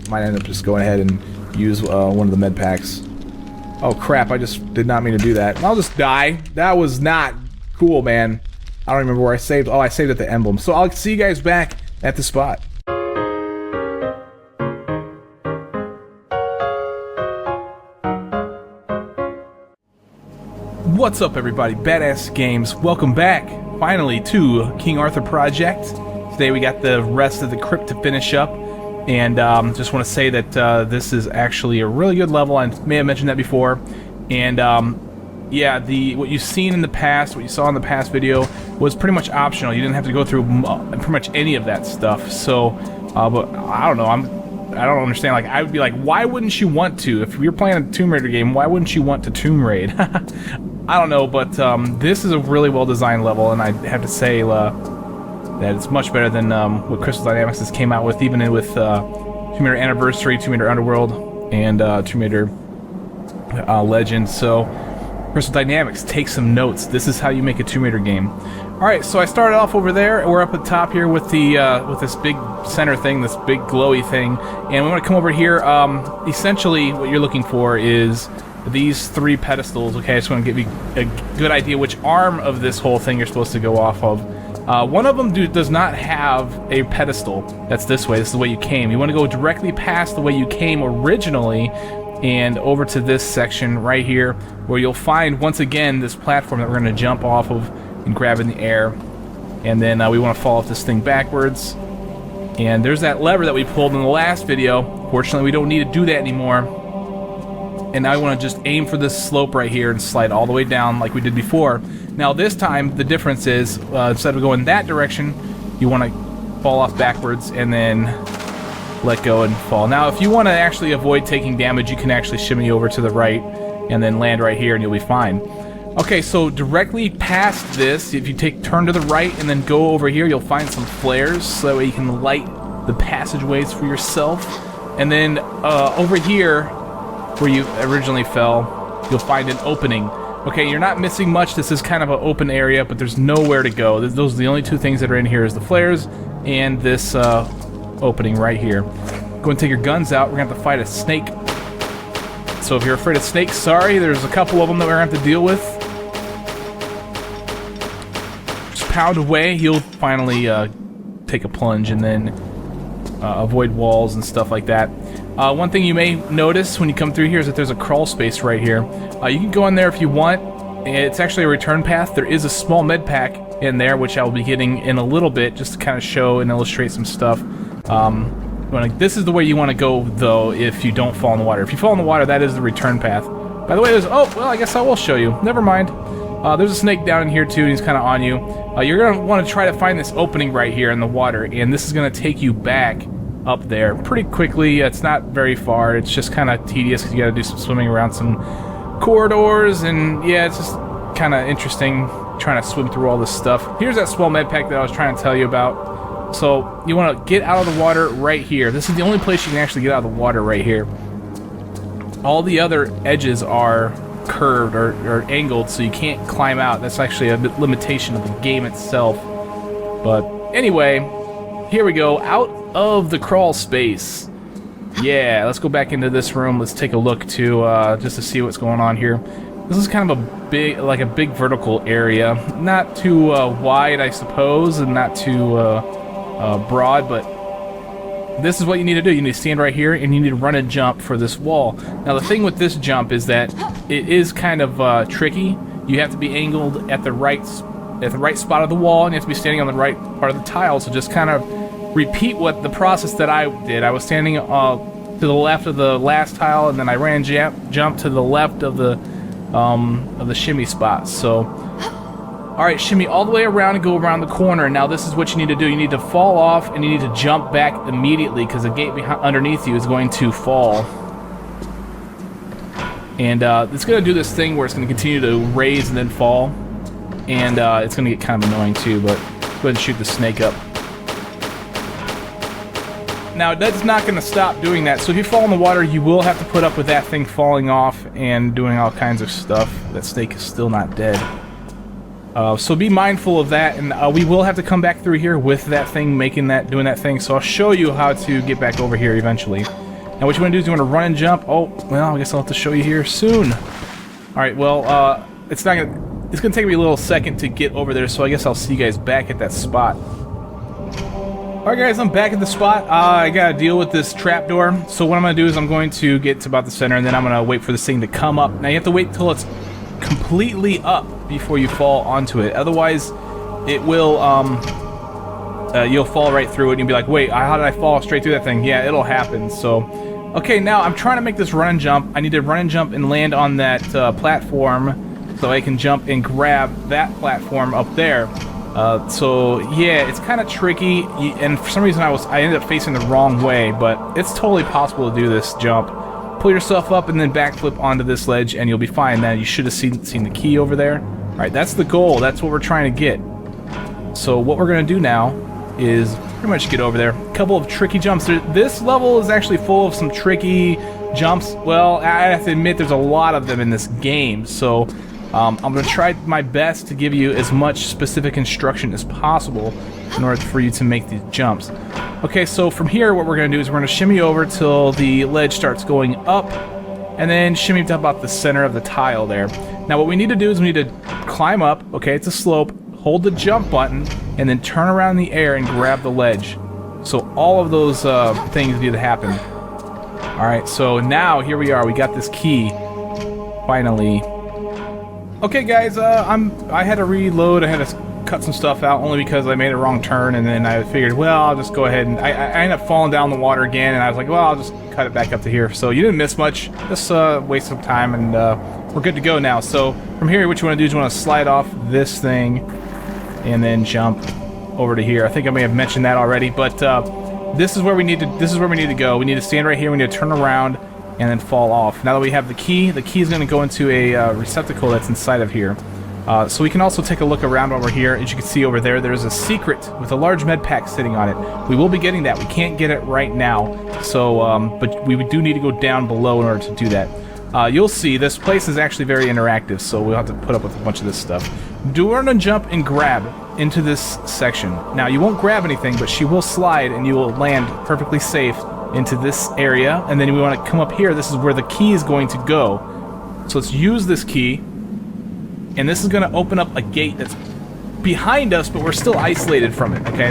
Might end up just going ahead and use one of the med packs. Oh crap, I just did not mean to do that. I'll just die. That was not cool, man. I don't remember where I saved. Oh, I saved at the emblem. So I'll see you guys back at the spot. What's up, everybody? Badass Games. Welcome back, finally, to King Arthur Project. Today we got the rest of the Crypt to finish up, and just want to say that this is actually a really good level. I may have mentioned that before, and yeah, what you've seen in the past, what you saw in the past video, was pretty much optional. You didn't have to go through pretty much any of that stuff. So, but I don't know. I don't understand. Like, I would be like, why wouldn't you want to? If you're playing a Tomb Raider game, why wouldn't you want to Tomb Raid? I don't know, but this is a really well-designed level, and I have to say that it's much better than what Crystal Dynamics has came out with, even with Tomb Raider Anniversary, Tomb Raider Underworld, and Tomb Raider Legend. So, Crystal Dynamics, take some notes. This is how you make a Tomb Raider game. Alright, so I started off over there. We're up at the top here with the with this big center thing, this big glowy thing, and we want to come over here. Essentially, what you're looking for is these three pedestals. Okay, I just want to give you a good idea which arm of this whole thing you're supposed to go off of. One of them does not have a pedestal. That's this way. This is the way you came. You want to go directly past the way you came originally and over to this section right here, where you'll find, once again, this platform that we're going to jump off of and grab in the air. And then we want to fall off this thing backwards. And there's that lever that we pulled in the last video. Fortunately, we don't need to do that anymore. And now I want to just aim for this slope right here and slide all the way down like we did before. Now this time, the difference is, instead of going that direction, you want to fall off backwards and then let go and fall. Now, if you want to actually avoid taking damage, you can actually shimmy over to the right and then land right here and you'll be fine. Okay, so directly past this, if you turn to the right and then go over here, you'll find some flares, so that way you can light the passageways for yourself. And then over here, where you originally fell, you'll find an opening. Okay, you're not missing much. This is kind of an open area, but there's nowhere to go. Those are the only two things that are in here, is the flares and this opening right here. Go and take your guns out. We're going to have to fight a snake. So if you're afraid of snakes, sorry, there's a couple of them that we're going to have to deal with. Just pound away. He'll finally take a plunge and then avoid walls and stuff like that. One thing you may notice when you come through here is that there's a crawl space right here. You can go in there if you want. It's actually a return path. There is a small med pack in there, which I'll be getting in a little bit, just to kind of show and illustrate some stuff. This is the way you want to go, though, if you don't fall in the water. If you fall in the water, that is the return path. By the way, there's... Oh, well, I guess I will show you. Never mind. There's a snake down in here, too, and he's kind of on you. You're going to want to try to find this opening right here in the water, and this is going to take you back up there pretty quickly. It's not very far. It's just kind of tedious because you got to do some swimming around some corridors, and yeah, it's just kind of interesting trying to swim through all this stuff. Here's that small med pack that I was trying to tell you about. So you want to get out of the water right here. This is the only place you can actually get out of the water, right here. All the other edges are curved or angled, so you can't climb out. That's actually a limitation of the game itself. But anyway, here we go, out of the crawl space. Yeah, let's go back into this room. Let's take a look to just to see what's going on here. This is kind of a big vertical area, not too wide, I suppose, and not too broad, but this is what you need to do. You need to stand right here, and you need to run and jump for this wall. Now, the thing with this jump is that it is kind of tricky. You have to be angled at the right spot of the wall, and you have to be standing on the right part of the tile. So just kind of repeat what the process that I did. I was standing to the left of the last tile, and then I ran jump to the left of the shimmy spot. So, all right, shimmy all the way around and go around the corner. Now this is what you need to do. You need to fall off, and you need to jump back immediately because the gate underneath you is going to fall. And it's going to do this thing where it's going to continue to raise and then fall, and it's going to get kind of annoying too. But go ahead and shoot the snake up. Now, that's not going to stop doing that, so if you fall in the water, you will have to put up with that thing falling off and doing all kinds of stuff. That snake is still not dead. So be mindful of that, and we will have to come back through here with that thing, doing that thing. So I'll show you how to get back over here eventually. Now what you want to do is you want to run and jump. Oh, well, I guess I'll have to show you here soon. All right, well, it's gonna take me a little second to get over there, so I guess I'll see you guys back at that spot. Alright guys, I'm back at the spot. I gotta deal with this trapdoor. So what I'm gonna do is I'm going to get to about the center, and then I'm gonna wait for this thing to come up. Now you have to wait till it's completely up before you fall onto it. Otherwise, it will, you'll fall right through it, and you'll be like, wait, how did I fall straight through that thing? Yeah, it'll happen. So, okay, now I'm trying to make this run and jump. I need to run and jump and land on that platform so I can jump and grab that platform up there. So yeah, it's kind of tricky, and for some reason I ended up facing the wrong way, but it's totally possible to do this jump. Pull yourself up and then backflip onto this ledge, and you'll be fine. Now you should have seen the key over there. All right, that's the goal. That's what we're trying to get. So what we're gonna do now is pretty much get over there. A couple of tricky jumps. This level is actually full of some tricky jumps. Well, I have to admit there's a lot of them in this game, so I'm going to try my best to give you as much specific instruction as possible in order for you to make these jumps. Okay, so from here what we're going to do is we're going to shimmy over till the ledge starts going up, and then shimmy to about the center of the tile there. Now what we need to do is we need to climb up, okay, it's a slope, hold the jump button, and then turn around in the air and grab the ledge. So all of those things need to happen. Alright, so now here we are, we got this key, finally. Okay guys, I had to reload, I had to cut some stuff out only because I made a wrong turn, and then I figured, well, I'll just go ahead and I ended up falling down the water again, and I was like, well, I'll just cut it back up to here. So you didn't miss much, just waste some time, and we're good to go now. So from here, what you want to do is you want to slide off this thing and then jump over to here. I think I may have mentioned that already, but this is where we need to go. We need to stand right here, we need to turn around and then fall off. Now that we have the key is going to go into a receptacle that's inside of here. So we can also take a look around while we're here. As you can see over there, there's a secret with a large med pack sitting on it. We will be getting that. We can't get it right now, so but we do need to go down below in order to do that. You'll see this place is actually very interactive, so we'll have to put up with a bunch of this stuff. Do run and jump and grab into this section. Now you won't grab anything, but she will slide and you will land perfectly safe into this area, and then we want to come up here. This is where the key is going to go. So let's use this key, and this is going to open up a gate that's behind us, but we're still isolated from it. Okay,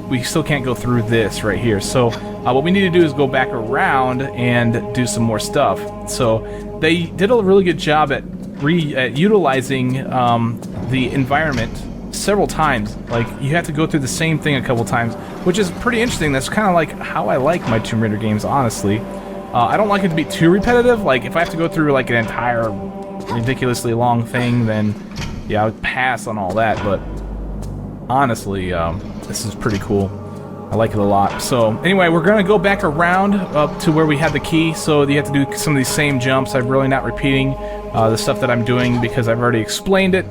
we still can't go through this right here. So what we need to do is go back around and do some more stuff. So they did a really good job at utilizing the environment several times. Like, you have to go through the same thing a couple times, which is pretty interesting. That's kind of like how I like my Tomb Raider games, honestly. I don't like it to be too repetitive. Like, if I have to go through like an entire ridiculously long thing, then yeah, I would pass on all that. But honestly, this is pretty cool. I like it a lot. So anyway, we're gonna go back around up to where we had the key. So you have to do some of these same jumps. I'm really not repeating the stuff that I'm doing because I've already explained it.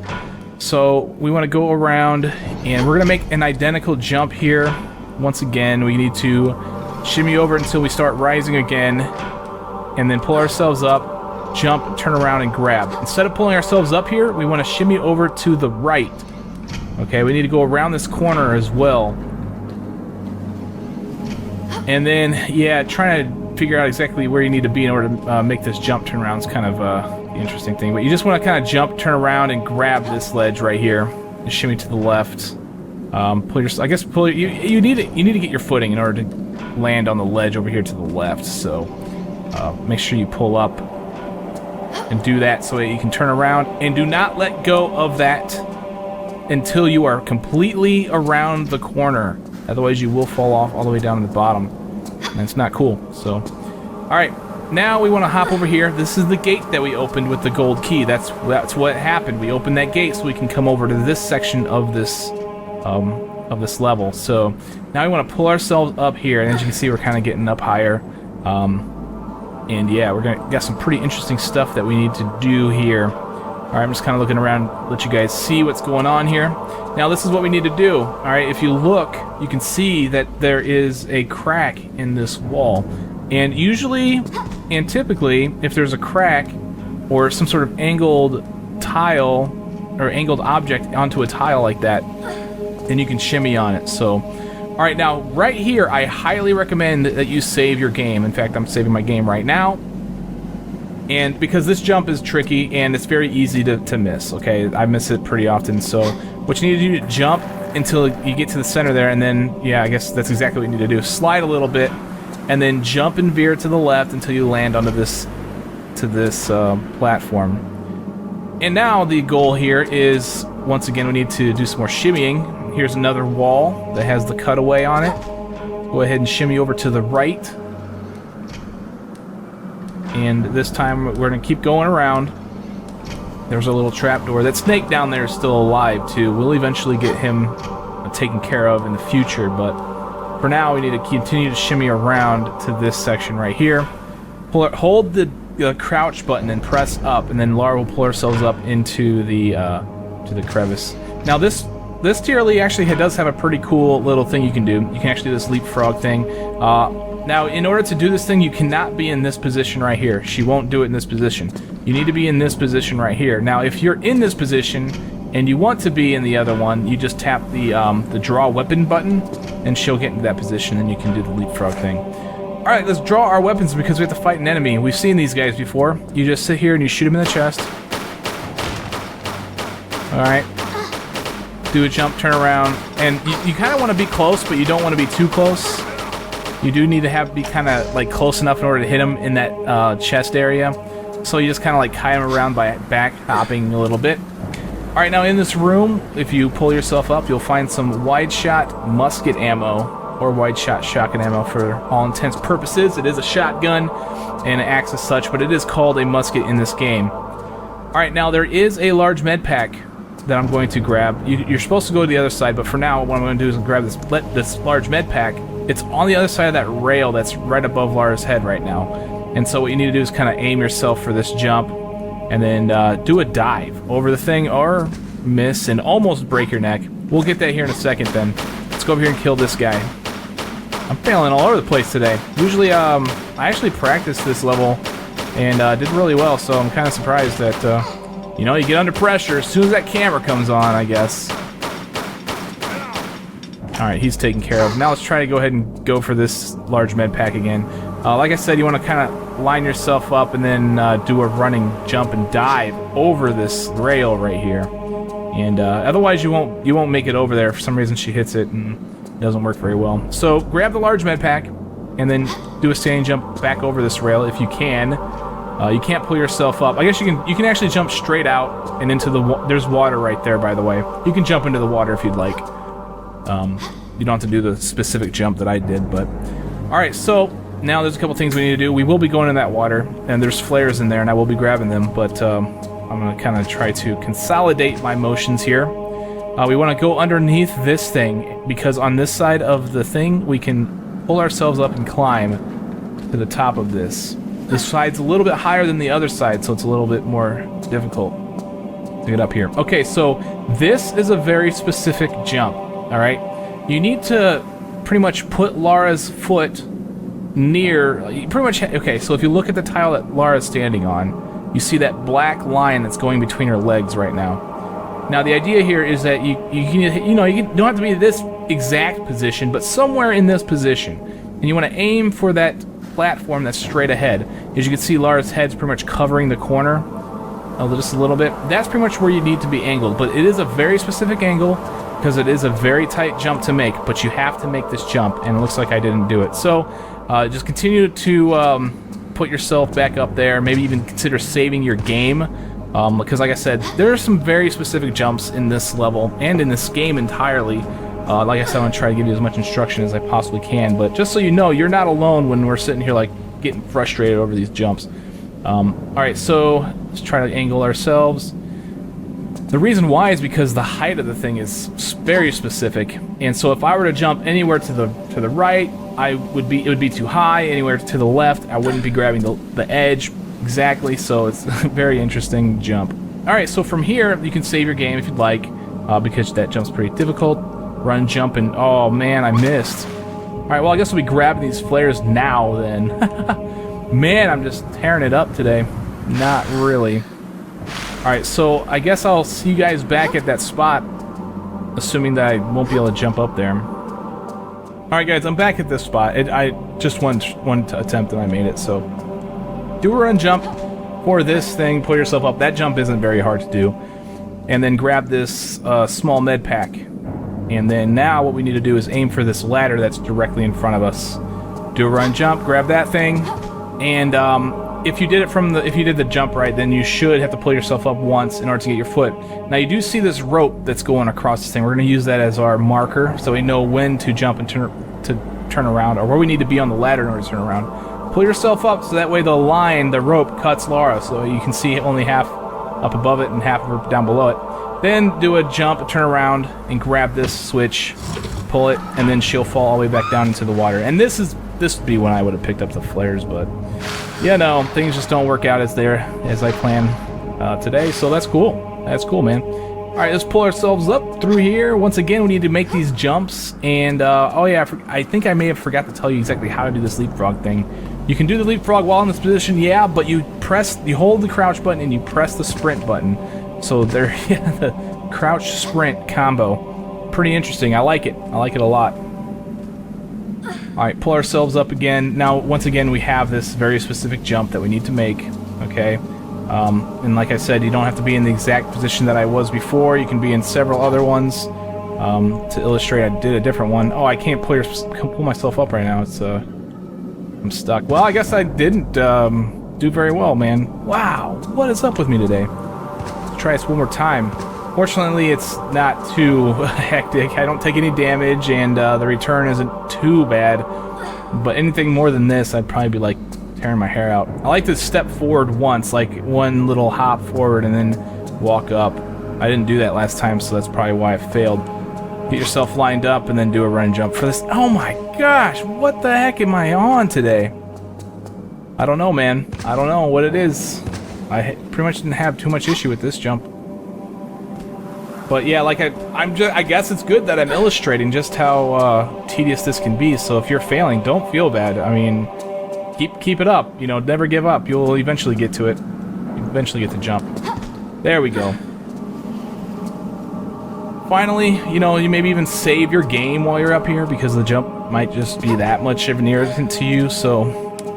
So we want to go around, and we're gonna make an identical jump here. Once again, we need to shimmy over until we start rising again, and then pull ourselves up, jump, turn around, and grab. Instead of pulling ourselves up here, we want to shimmy over to the right. Okay, we need to go around this corner as well. And then, yeah, trying to figure out exactly where you need to be in order to make this jump turn around is kind of the interesting thing. But you just want to kind of jump, turn around, and grab this ledge right here. And shimmy to the left. You need to get your footing in order to land on the ledge over here to the left. So make sure you pull up and do that so that you can turn around. And do not let go of that until you are completely around the corner. Otherwise you will fall off all the way down to the bottom, and it's not cool. So, alright, now we want to hop over here. This is the gate that we opened with the gold key. That's what happened. We opened that gate so we can come over to this section of this level. So now we want to pull ourselves up here, and as you can see, we're kind of getting up higher. And yeah, got some pretty interesting stuff that we need to do here. Alright, I'm just kind of looking around, let you guys see what's going on here. Now this is what we need to do. Alright, if you look, you can see that there is a crack in this wall. And usually, and typically, if there's a crack or some sort of angled tile or angled object onto a tile like that, then you can shimmy on it. So, all right, now right here, I highly recommend that you save your game. In fact, I'm saving my game right now. And because this jump is tricky and it's very easy to miss, okay? I miss it pretty often. So what you need to do is jump until you get to the center there, and then, yeah, I guess that's exactly what you need to do. Slide a little bit, and then jump and veer to the left until you land onto this platform. And now the goal here is, once again, we need to do some more shimmying. Here's another wall that has the cutaway on it. Go ahead and shimmy over to the right. And this time we're going to keep going around. There's a little trapdoor. That snake down there is still alive too. We'll eventually get him taken care of in the future, but for now we need to continue to shimmy around to this section right here. Hold the crouch button and press up, and then Lara will pull ourselves up into the crevice. Now this TRLE actually does have a pretty cool little thing you can do. You can actually do this leapfrog thing. Now, in order to do this thing, you cannot be in this position right here. She won't do it in this position. You need to be in this position right here. Now, if you're in this position and you want to be in the other one, you just tap the draw weapon button, and she'll get into that position, and you can do the leapfrog thing. All right, let's draw our weapons because we have to fight an enemy. We've seen these guys before. You just sit here and you shoot him in the chest. All right. Do a jump, turn around, and you kind of want to be close, but you don't want to be too close. You do need to be kind of like close enough in order to hit him in that chest area. So you just kind of like kite him around by back hopping a little bit. All right, now in this room, if you pull yourself up, you'll find some wide shot musket ammo, or wide shot shotgun ammo for all intents and purposes. It is a shotgun and it acts as such, but it is called a musket in this game. All right, now there is a large med pack that I'm going to grab. You're supposed to go to the other side, but for now, what I'm going to do is grab this large med pack. It's on the other side of that rail that's right above Lara's head right now. And so what you need to do is kind of aim yourself for this jump, and then do a dive over the thing, or miss and almost break your neck. We'll get that here in a second then. Let's go over here and kill this guy. I'm failing all over the place today. Usually, I actually practiced this level and did really well, so I'm kind of surprised that, you know, you get under pressure as soon as that camera comes on, I guess. Alright, he's taken care of. Now let's try to go ahead and go for this large med pack again. Like I said, you want to kind of line yourself up and then do a running jump and dive over this rail right here. And otherwise you won't make it over there. For some reason she hits it and it doesn't work very well. So grab the large med pack and then do a standing jump back over this rail if you can. You can't pull yourself up. I guess you can actually jump straight out and into the there's water right there, by the way. You can jump into the water if you'd like. You don't have to do the specific jump that I did, but... Alright, so now there's a couple things we need to do. We will be going in that water, and there's flares in there, and I will be grabbing them, but I'm going to kind of try to consolidate my motions here. We want to go underneath this thing, because on this side of the thing, we can pull ourselves up and climb to the top of this. This side's a little bit higher than the other side, so it's a little bit more difficult to get up here. Okay, so this is a very specific jump. Alright, you need to pretty much put Lara's foot near, pretty much, okay, so if you look at the tile that Lara's standing on, you see that black line that's going between her legs right now. Now the idea here is that you don't have to be in this exact position, but somewhere in this position. And you want to aim for that platform that's straight ahead. As you can see, Lara's head's pretty much covering the corner, just a little bit. That's pretty much where you need to be angled, but it is a very specific angle, because it is a very tight jump to make, but you have to make this jump, and it looks like I didn't do it. So just continue to put yourself back up there, maybe even consider saving your game, because like I said, there are some very specific jumps in this level, and in this game entirely. Like I said, I'm going to try to give you as much instruction as I possibly can, but just so you know, you're not alone when we're sitting here like getting frustrated over these jumps. Alright, so let's try to angle ourselves. The reason why is because the height of the thing is very specific, and so if I were to jump anywhere to the right, it would be too high. Anywhere to the left, I wouldn't be grabbing the edge exactly. So it's a very interesting jump. All right, so from here you can save your game if you'd like, because that jump's pretty difficult. Run, jump, and oh man, I missed. All right, well I guess we'll be grabbing these flares now then. Man, I'm just tearing it up today. Not really. Alright, so I guess I'll see you guys back at that spot, assuming that I won't be able to jump up there. Alright guys, I'm back at this spot. I just one attempt and I made it, so... Do a run jump for this thing, pull yourself up. That jump isn't very hard to do. And then grab this small med pack. And then now what we need to do is aim for this ladder that's directly in front of us. Do a run jump, grab that thing, and if you did it if you did the jump right, then you should have to pull yourself up once in order to get your foot. Now you do see this rope that's going across this thing. We're going to use that as our marker so we know when to jump and turn around, or where we need to be on the ladder in order to turn around. Pull yourself up so that way the rope cuts Laura, so you can see only half up above it and half of her down below it. Then do a jump, turn around, and grab this switch, pull it, and then she'll fall all the way back down into the water. And this would be when I would have picked up the flares, but yeah, no, things just don't work out as I planned today, so that's cool. That's cool, man. Alright, let's pull ourselves up through here. Once again, we need to make these jumps, and oh yeah, I think I may have forgot to tell you exactly how to do this leapfrog thing. You can do the leapfrog while in this position, yeah, but you hold the crouch button and you press the sprint button. So there, yeah, the crouch sprint combo. Pretty interesting. I like it. I like it a lot. Alright, pull ourselves up again. Now, once again, we have this very specific jump that we need to make. Okay? And like I said, you don't have to be in the exact position that I was before. You can be in several other ones. To illustrate, I did a different one. Oh, I can't pull myself up right now. It's I'm stuck. Well, I guess I didn't do very well, man. Wow, what is up with me today? Let's try this one more time. Fortunately, it's not too hectic. I don't take any damage, and the return isn't too bad. But anything more than this, I'd probably be like tearing my hair out. I like to step forward once, like one little hop forward and then walk up. I didn't do that last time, so that's probably why I failed. Get yourself lined up and then do a run jump for this. Oh my gosh, what the heck am I on today? I don't know, man. I don't know what it is. I pretty much didn't have too much issue with this jump. But yeah, like I guess it's good that I'm illustrating just how tedious this can be. So if you're failing, don't feel bad. I mean, keep it up. You know, never give up. You'll eventually get to it. You'll eventually get to jump. There we go. Finally, you know, you maybe even save your game while you're up here because the jump might just be that much of an irritant to you. So,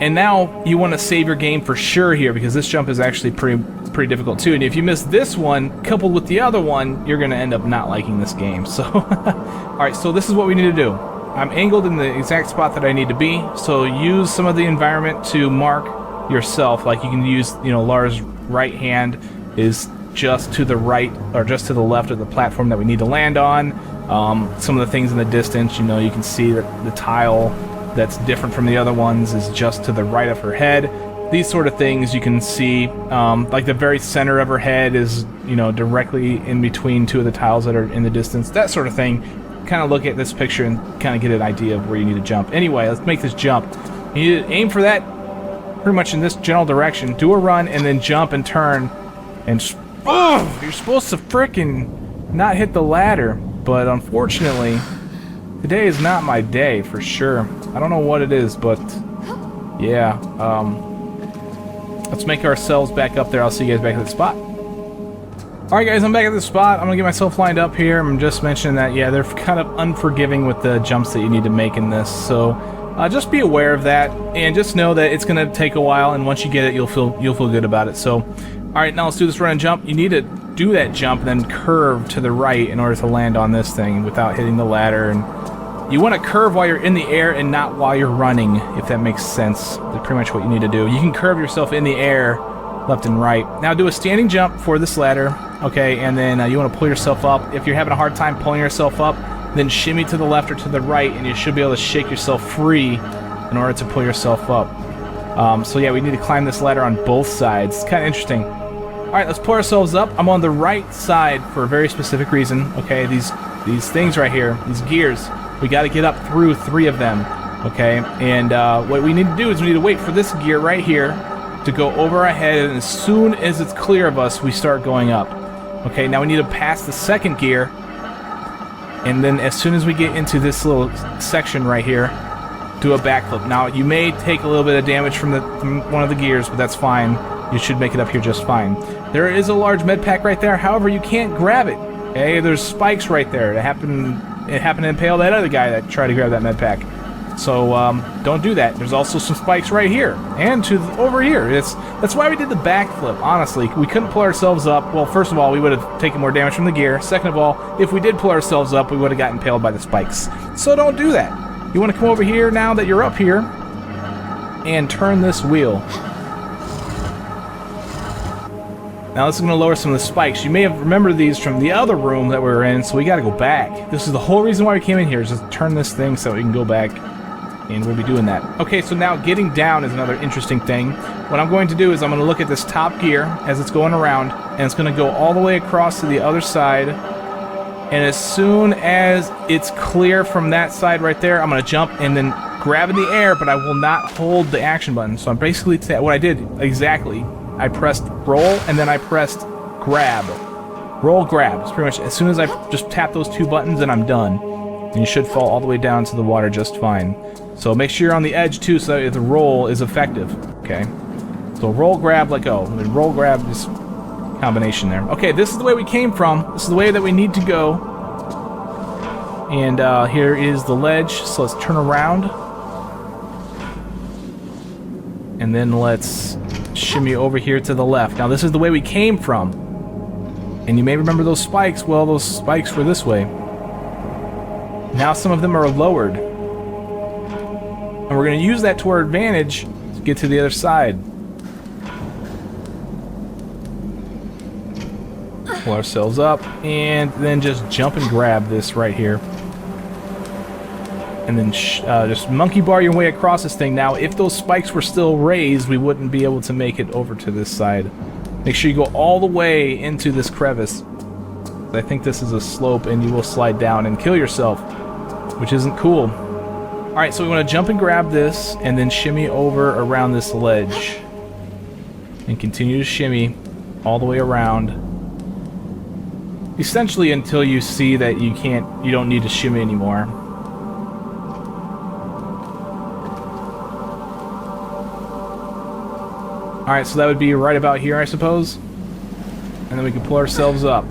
and now you want to save your game for sure here because this jump is actually pretty difficult too. And if you miss this one coupled with the other one, you're going to end up not liking this game. So, all right, so this is what we need to do. I'm angled in the exact spot that I need to be. So use some of the environment to mark yourself. Like you can use, you know, Lara's right hand is just to the right or just to the left of the platform that we need to land on. Some of the things in the distance, you know, you can see that the tile that's different from the other ones is just to the right of her head. These sort of things you can see, like the very center of her head is, you know, directly in between two of the tiles that are in the distance. That sort of thing. Kind of look at this picture and kind of get an idea of where you need to jump. Anyway, let's make this jump. You need to aim for that pretty much in this general direction. Do a run and then jump and turn and... Oh, you're supposed to frickin' not hit the ladder, but unfortunately, today is not my day for sure. I don't know what it is, but yeah. Let's make ourselves back up there. I'll see you guys back at the spot. Alright guys, I'm back at the spot. I'm gonna get myself lined up here. I'm just mentioning that, yeah, they're kind of unforgiving with the jumps that you need to make in this, so just be aware of that, and just know that it's gonna take a while, and once you get it, you'll feel good about it. So, alright, now let's do this run and jump. You need to do that jump, then curve to the right in order to land on this thing without hitting the ladder. And you want to curve while you're in the air and not while you're running, if that makes sense. That's pretty much what you need to do. You can curve yourself in the air, left and right. Now do a standing jump for this ladder, okay, and then you want to pull yourself up. If you're having a hard time pulling yourself up, then shimmy to the left or to the right, and you should be able to shake yourself free in order to pull yourself up. So yeah, we need to climb this ladder on both sides. It's kind of interesting. Alright, let's pull ourselves up. I'm on the right side for a very specific reason. Okay, these things right here, these gears, we got to get up through 3 of them. Okay, and what we need to do is we need to wait for this gear right here to go over our head, and as soon as it's clear of us, we start going up. Okay, now we need to pass the second gear, and then as soon as we get into this little section right here, do a backflip. Now, you may take a little bit of damage from one of the gears, but that's fine. you should make it up here just fine. There is a large med pack right there, however, you can't grab it. Okay, there's spikes right there. It happened to impale that other guy that tried to grab that med pack. So don't do that. There's also some spikes right here and over here. That's why we did the backflip. Honestly, we couldn't pull ourselves up. Well, first of all, we would have taken more damage from the gear. Second of all, if we did pull ourselves up, we would have gotten impaled by the spikes. So don't do that. You want to come over here now that you're up here and turn this wheel. Now this is going to lower some of the spikes. You may have remembered these from the other room that we were in, so we got to go back. This is the whole reason why we came in here, is just turn this thing so we can go back, and we'll be doing that. Okay, so now getting down is another interesting thing. What I'm going to do is I'm going to look at this top gear as it's going around, and it's going to go all the way across to the other side, and as soon as it's clear from that side right there, I'm going to jump and then grab in the air, but I will not hold the action button. So I'm basically, what I did exactly, I pressed roll, and then I pressed grab. Roll, grab. It's pretty much, as soon as I just tap those two buttons, then I'm done. And you should fall all the way down to the water just fine. So make sure you're on the edge, too, so that the roll is effective. Okay? So roll, grab, let go. And then roll, grab, this combination there. Okay, this is the way we came from. This is the way that we need to go. And here is the ledge. So let's turn around. And then let's shimmy over here to the left. Now this is the way we came from. And you may remember those spikes. Well, those spikes were this way. Now some of them are lowered. And we're going to use that to our advantage to get to the other side. Pull ourselves up and then just jump and grab this right here. And then just monkey bar your way across this thing. Now, if those spikes were still raised, we wouldn't be able to make it over to this side. Make sure you go all the way into this crevice. I think this is a slope, and you will slide down and kill yourself, which isn't cool. Alright, so we want to jump and grab this, and then shimmy over around this ledge. And continue to shimmy all the way around. Essentially until you see that you don't need to shimmy anymore. Alright, so that would be right about here, I suppose. And then we can pull ourselves up.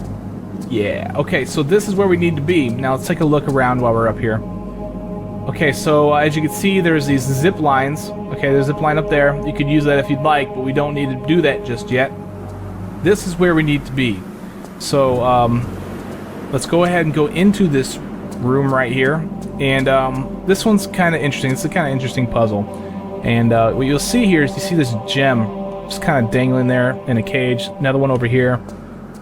Yeah, okay, so this is where we need to be. Now let's take a look around while we're up here. Okay, so as you can see, there's these zip lines. Okay, there's a zip line up there. You could use that if you'd like, but we don't need to do that just yet. This is where we need to be. So, let's go ahead and go into this room right here. And this one's kind of interesting. It's a kind of interesting puzzle. And what you'll see here is you see this gem just kind of dangling there in a cage. Another one over here.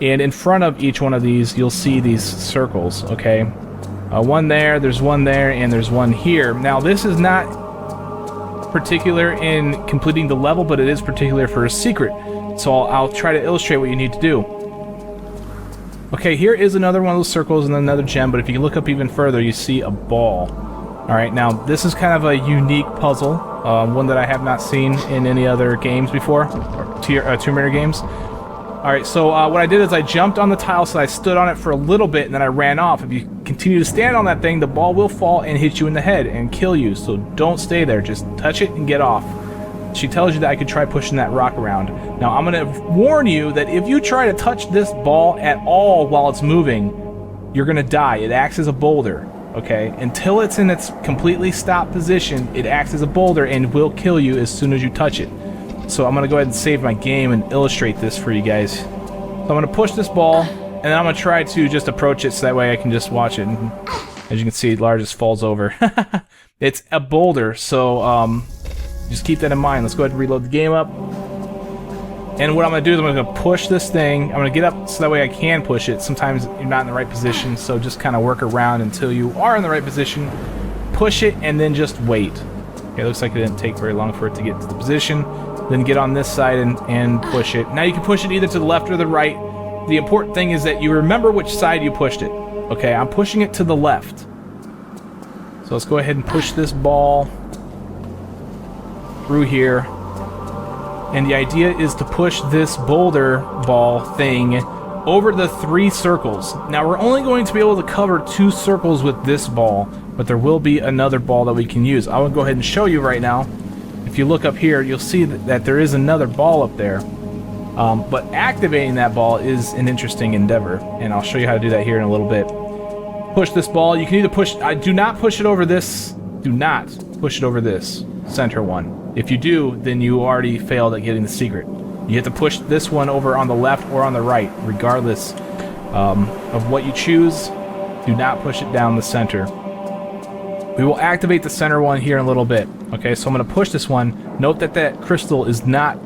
And in front of each one of these, you'll see these circles, okay? One there, there's one there, and there's one here. Now, this is not particular in completing the level, but it is particular for a secret. So I'll try to illustrate what you need to do. Okay, here is another one of those circles and another gem, but if you look up even further, you see a ball. Alright, now this is kind of a unique puzzle, one that I have not seen in any other games before, or Tomb Raider games. Alright, so what I did is I jumped on the tile, so I stood on it for a little bit, and then I ran off. If you continue to stand on that thing, the ball will fall and hit you in the head and kill you, so don't stay there. Just touch it and get off. She tells you that I could try pushing that rock around. Now, I'm going to warn you that if you try to touch this ball at all while it's moving, you're going to die. It acts as a boulder, okay? Until it's in its completely stopped position, it acts as a boulder and will kill you as soon as you touch it. So I'm going to go ahead and save my game and illustrate this for you guys. So I'm going to push this ball, and then I'm going to try to just approach it so that way I can just watch it. And as you can see, Lar just falls over. It's a boulder, so just keep that in mind. Let's go ahead and reload the game up. And what I'm going to do is I'm going to push this thing. I'm going to get up so that way I can push it. Sometimes you're not in the right position, so just kind of work around until you are in the right position. Push it, and then just wait. Okay, it looks like it didn't take very long for it to get to the position. Then get on this side and push it. Now you can push it either to the left or the right. The important thing is that you remember which side you pushed it. Okay, I'm pushing it to the left. So let's go ahead and push this ball through here. And the idea is to push this boulder ball thing over the 3 circles. Now we're only going to be able to cover 2 circles with this ball, but there will be another ball that we can use. I will go ahead and show you right now. If you look up here, you'll see that there is another ball up there. But activating that ball is an interesting endeavor, and I'll show you how to do that here in a little bit. Push this ball. You can either push... do not push it over this. Do not push it over this center one. If you do, then you already failed at getting the secret. You have to push this one over on the left or on the right, regardless of what you choose. Do not push it down the center. We will activate the center one here in a little bit. Okay, so I'm going to push this one. Note that that crystal is not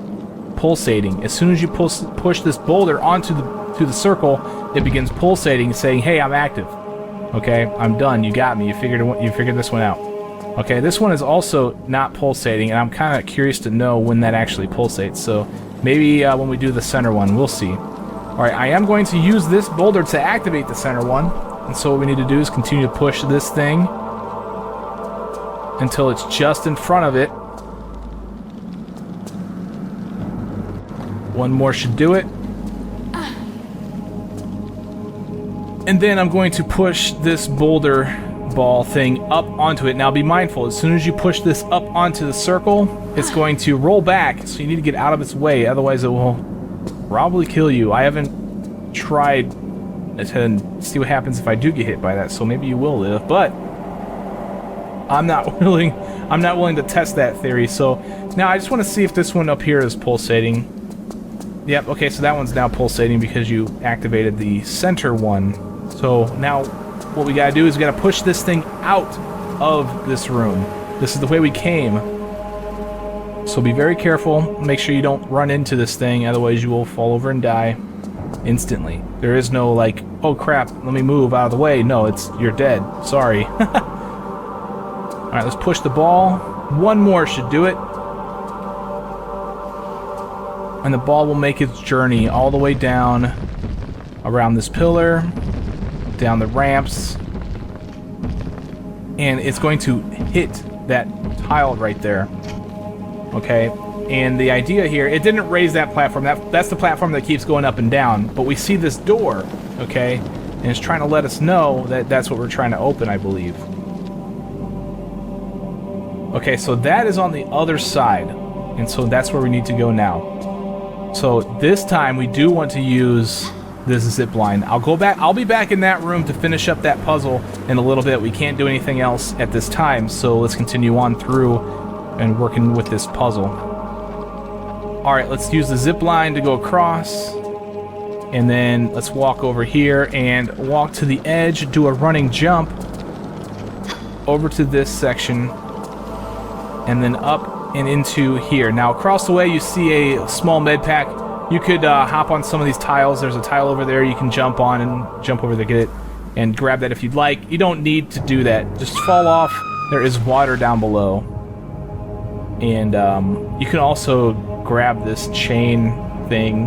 pulsating. As soon as you push this boulder onto the circle, it begins pulsating, saying, "Hey, I'm active." Okay, I'm done. You got me. You figured this one out. Okay, this one is also not pulsating, and I'm kind of curious to know when that actually pulsates. So maybe when we do the center one, we'll see. All right, I am going to use this boulder to activate the center one, and so what we need to do is continue to push this thing until it's just in front of it. One more should do it. And then I'm going to push this boulder ball thing up onto it. Now be mindful, as soon as you push this up onto the circle, it's going to roll back, so you need to get out of its way, otherwise it will probably kill you. I haven't tried to see what happens if I do get hit by that, so maybe you will live, but I'm not willing to test that theory. So now I just want to see if this one up here is pulsating. Yep, okay, so that one's now pulsating because you activated the center one. So now what we gotta do is we gotta push this thing out of this room. This is the way we came. So be very careful. Make sure you don't run into this thing, otherwise you will fall over and die instantly. There is no like, oh crap, let me move out of the way. No, you're dead. Sorry. Alright, let's push the ball. One more should do it. And the ball will make its journey all the way down around this pillar, down the ramps, and it's going to hit that tile right there. Okay, and the idea here, it didn't raise that platform. That's the platform that keeps going up and down, but we see this door, okay, and it's trying to let us know that that's what we're trying to open, I believe. Okay, so that is on the other side, and so that's where we need to go now. So this time we do want to use this zip line. I'll be back in that room to finish up that puzzle in a little bit. We can't do anything else at this time, so let's continue on through and working with this puzzle. Alright, let's use the zip line to go across, and then let's walk over here and walk to the edge, do a running jump over to this section, and then up and into here. Now across the way you see a small med pack. You could hop on some of these tiles. There's a tile over there you can jump on and jump over there, get it, and grab that if you'd like. You don't need to do that. Just fall off. There is water down below. And you can also grab this chain thing.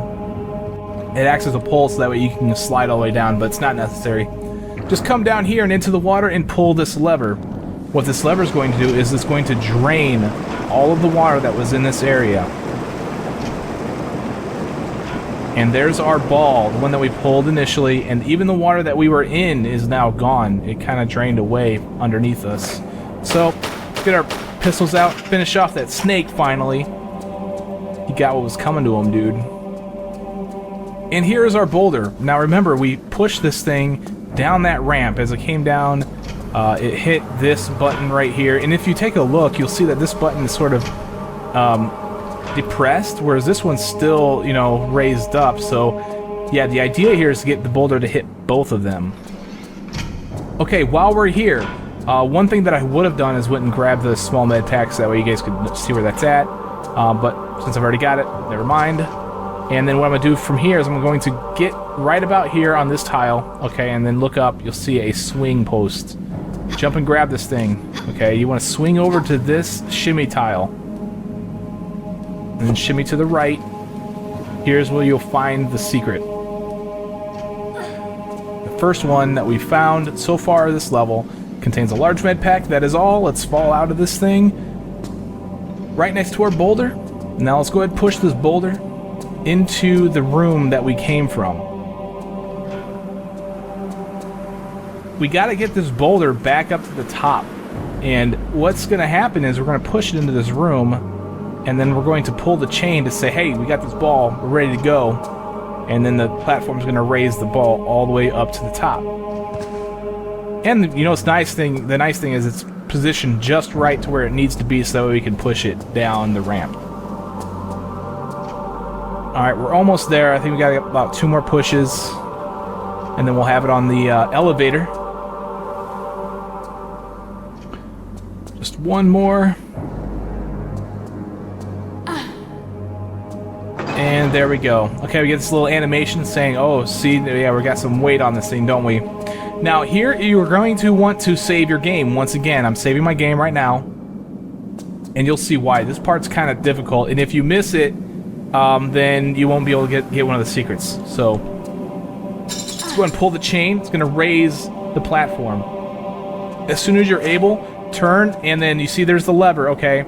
It acts as a pole, so that way you can slide all the way down, but it's not necessary. Just come down here and into the water and pull this lever. What this lever is going to do is it's going to drain all of the water that was in this area. And there's our ball, the one that we pulled initially, and even the water that we were in is now gone. It kind of drained away underneath us. So, let's get our pistols out, finish off that snake finally. He got what was coming to him, dude. And here is our boulder. Now remember, we pushed this thing down that ramp. As it came down, it hit this button right here. And if you take a look, you'll see that this button is sort of depressed, whereas this one's still, you know, raised up. So yeah, the idea here is to get the boulder to hit both of them. Okay, while we're here, one thing that I would have done is went and grabbed the small med pack, so that way you guys could see where that's at. But since I've already got it, never mind. And then what I'm going to do from here is I'm going to get right about here on this tile, okay, and then look up, you'll see a swing post. Jump and grab this thing, okay? You want to swing over to this shimmy tile. And then shimmy to the right. Here's where you'll find the secret. The first one that we found so far this level contains a large med pack. That is all. Let's fall out of this thing. Right next to our boulder. Now let's go ahead and push this boulder into the room that we came from. We got to get this boulder back up to the top. And what's going to happen is we're going to push it into this room. and then we're going to pull the chain to say, hey, we got this ball, we're ready to go. And then the platform's going to raise the ball all the way up to the top. And you know, the nice thing is it's positioned just right to where it needs to be, so that way we can push it down the ramp. Alright, we're almost there. I think we got about 2 more pushes, and then we'll have it on the elevator. Just 1 more. And there we go. Okay, we get this little animation saying, oh, see, yeah, we got some weight on this thing, don't we? Now, here you're going to want to save your game. Once again, I'm saving my game right now. And you'll see why. This part's kind of difficult, and if you miss it, then you won't be able to get one of the secrets. So, let's go ahead and pull the chain. It's going to raise the platform. As soon as you're able, turn, and then you see there's the lever, okay?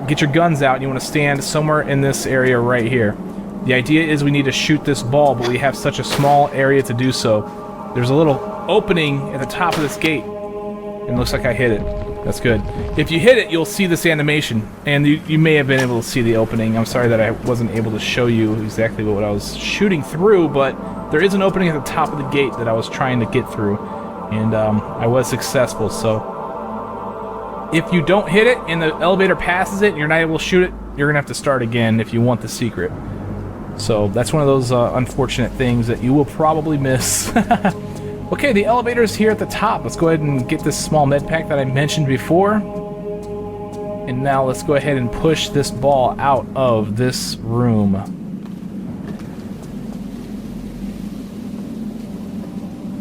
Get your guns out, and you want to stand somewhere in this area right here. The idea is we need to shoot this ball, but we have such a small area to do so. There's a little opening at the top of this gate, and it looks like I hit it. That's good. If you hit it, you'll see this animation, and you may have been able to see the opening. I'm sorry that I wasn't able to show you exactly what I was shooting through, but there is an opening at the top of the gate that I was trying to get through, and I was successful, so... If you don't hit it and the elevator passes it and you're not able to shoot it, you're going to have to start again if you want the secret. So that's one of those unfortunate things that you will probably miss. Okay, the elevator's here at the top. Let's go ahead and get this small med pack that I mentioned before. And now let's go ahead and push this ball out of this room.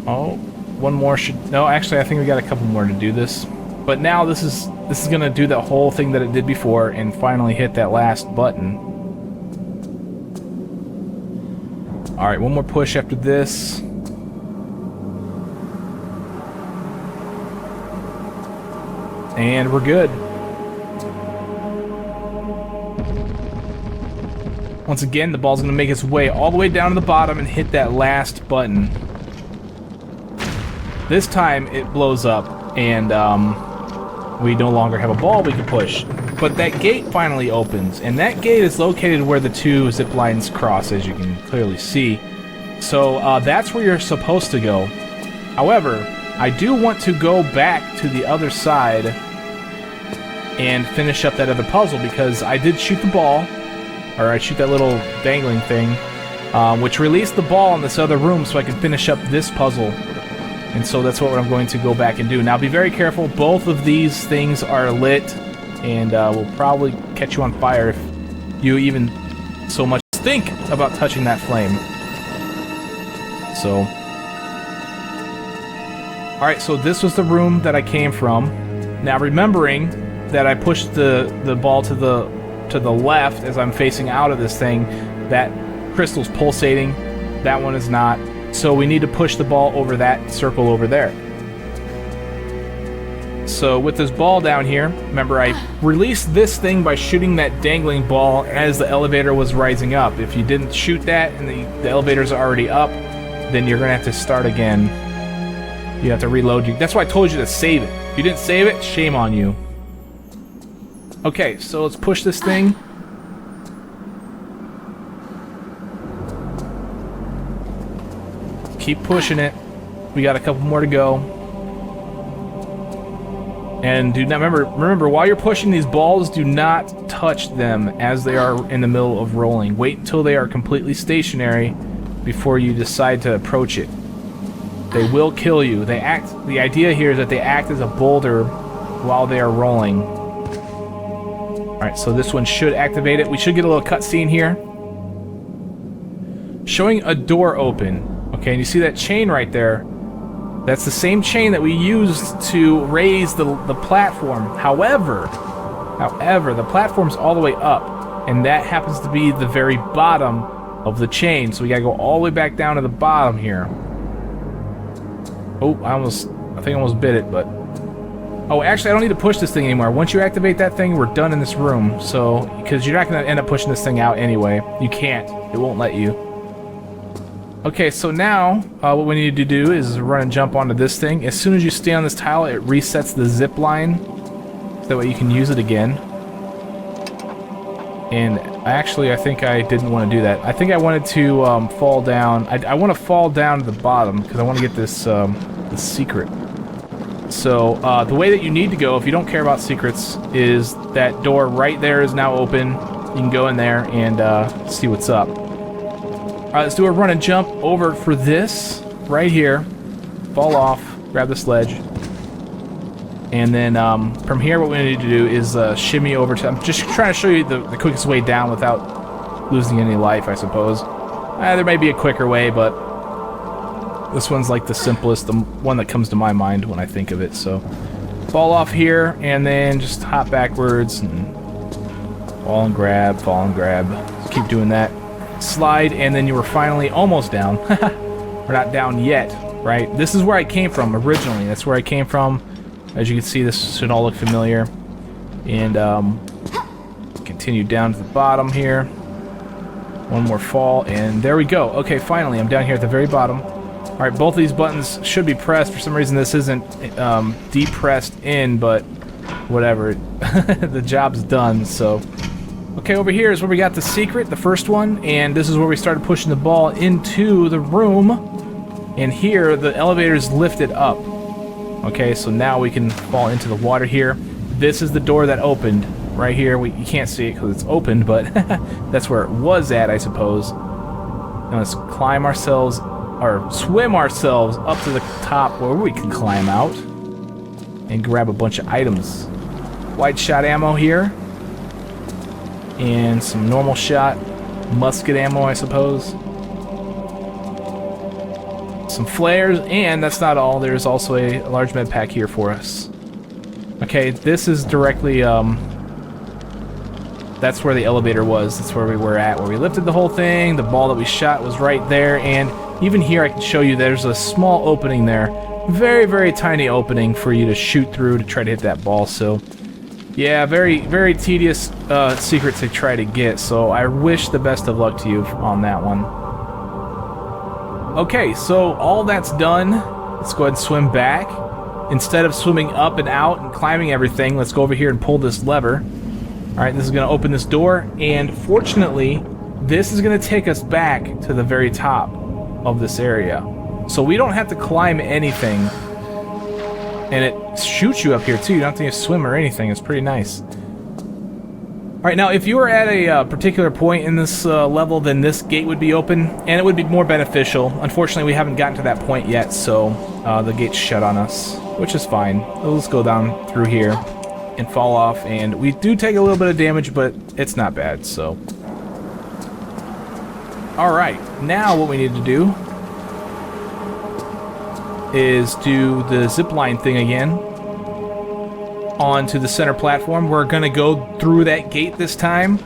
Oh, 1 more should... No, actually, I think we got a couple more to do this. But now this is going to do that whole thing that it did before and finally hit that last button. Alright, 1 more push after this. And we're good. Once again, the ball's going to make its way all the way down to the bottom and hit that last button. This time it blows up and we no longer have a ball we can push. But that gate finally opens, and that gate is located where the 2 zip lines cross, as you can clearly see. So that's where you're supposed to go. However, I do want to go back to the other side and finish up that other puzzle, because I did shoot the ball, or I shoot that little dangling thing, which released the ball in this other room so I can finish up this puzzle. And so that's what I'm going to go back and do. Now be very careful, both of these things are lit, and will probably catch you on fire if you even so much think about touching that flame. So... Alright, so this was the room that I came from. Now remembering that I pushed the ball to the left as I'm facing out of this thing, that crystal's pulsating, that one is not. So we need to push the ball over that circle over there. So with this ball down here, remember I released this thing by shooting that dangling ball as the elevator was rising up. If you didn't shoot that and the elevator's already up, then you're going to have to start again. You have to reload. That's why I told you to save it. If you didn't save it, shame on you. Okay, so let's push this thing. Keep pushing it. We got a couple more to go. And do not remember while you're pushing these balls, do not touch them as they are in the middle of rolling. Wait until they are completely stationary before you decide to approach it. They will kill you. The idea here is that they act as a boulder while they are rolling. Alright, so this one should activate it. We should get a little cutscene here. Showing a door open. Okay, and you see that chain right there? That's the same chain that we used to raise the platform. However, the platform's all the way up, and that happens to be the very bottom of the chain, so we gotta go all the way back down to the bottom here. Oh, I think I almost bit it, but... Oh, actually, I don't need to push this thing anymore. Once you activate that thing, we're done in this room, so... Because you're not gonna end up pushing this thing out anyway. You can't. It won't let you. Okay, so now, what we need to do is run and jump onto this thing. As soon as you stay on this tile, it resets the zip line. So that way you can use it again. And actually, I think I didn't want to do that. I think I wanted to fall down. I want to fall down to the bottom because I want to get this, this secret. So the way that you need to go, if you don't care about secrets, is that door right there is now open. You can go in there and see what's up. All right, let's do a run and jump over for this right here. Fall off, grab the sledge. And then from here, what we need to do is shimmy over to... I'm just trying to show you the quickest way down without losing any life, I suppose. There may be a quicker way, but this one's like the simplest, the one that comes to my mind when I think of it. So fall off here, and then just hop backwards, and fall and grab, fall and grab. Just keep doing that. Slide, and then you were finally almost down. We're not down yet, right? This is where I came from originally. That's where I came from. As you can see, this should all look familiar. And continue down to the bottom here. One more fall, and there we go. Okay, finally, I'm down here at the very bottom. All right, both of these buttons should be pressed. For some reason, this isn't depressed in, but whatever. The job's done, so... Okay, over here is where we got the secret, the first one, and this is where we started pushing the ball into the room. And here, the elevator's lifted up. Okay, so now we can fall into the water here. This is the door that opened right here. You can't see it because it's opened, but that's where it was at, I suppose. Now let's climb ourselves, or swim ourselves up to the top where we can climb out and grab a bunch of items. Wide shot ammo here. And some normal shot musket ammo, I suppose. Some flares, and that's not all. There's also a large med pack here for us. Okay, this is directly, that's where the elevator was. That's where we were at, where we lifted the whole thing. The ball that we shot was right there, and even here I can show you there's a small opening there. Very, very tiny opening for you to shoot through to try to hit that ball, so... Yeah, very, very tedious secret to try to get, so I wish the best of luck to you on that one. Okay, so all that's done. Let's go ahead and swim back. Instead of swimming up and out and climbing everything, let's go over here and pull this lever. Alright, this is going to open this door, and fortunately, this is going to take us back to the very top of this area. So we don't have to climb anything. And it shoots you up here too. You don't have to swim or anything. It's pretty nice. Alright, now if you were at a particular point in this level, then this gate would be open, and it would be more beneficial. Unfortunately, we haven't gotten to that point yet, so the gate's shut on us, which is fine. Let's go down through here and fall off, and we do take a little bit of damage, but it's not bad, so... Alright, now what we need to do is do the zipline thing again onto the center platform. We're gonna go through that gate this time,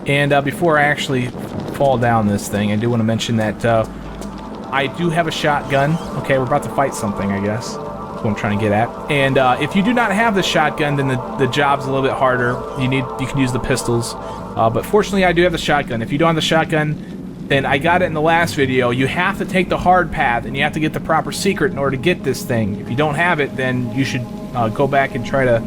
and before I actually fall down this thing, I do want to mention that I do have a shotgun. Okay, we're about to fight something, I guess. That's what I'm trying to get at. And if you do not have the shotgun, then the job's a little bit harder. You can use the pistols, but fortunately I do have the shotgun. If you don't have the shotgun, then I got it in the last video. You have to take the hard path, and you have to get the proper secret in order to get this thing. If you don't have it, then you should go back and try to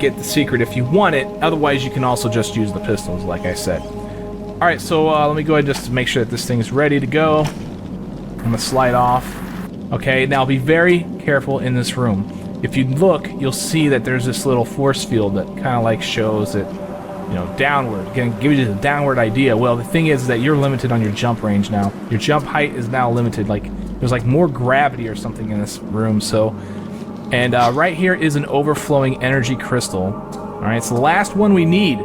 get the secret if you want it. Otherwise, you can also just use the pistols, like I said. Alright, so let me go ahead just to make sure that this thing is ready to go. I'm going to slide off. Okay, now be very careful in this room. If you look, you'll see that there's this little force field that kind of like shows it, you know, downward. Again, give you the downward idea. Well, the thing is that you're limited on your jump range now. Your jump height is now limited. Like, there's like more gravity or something in this room, so... And right here is an overflowing energy crystal. Alright, it's the last one we need.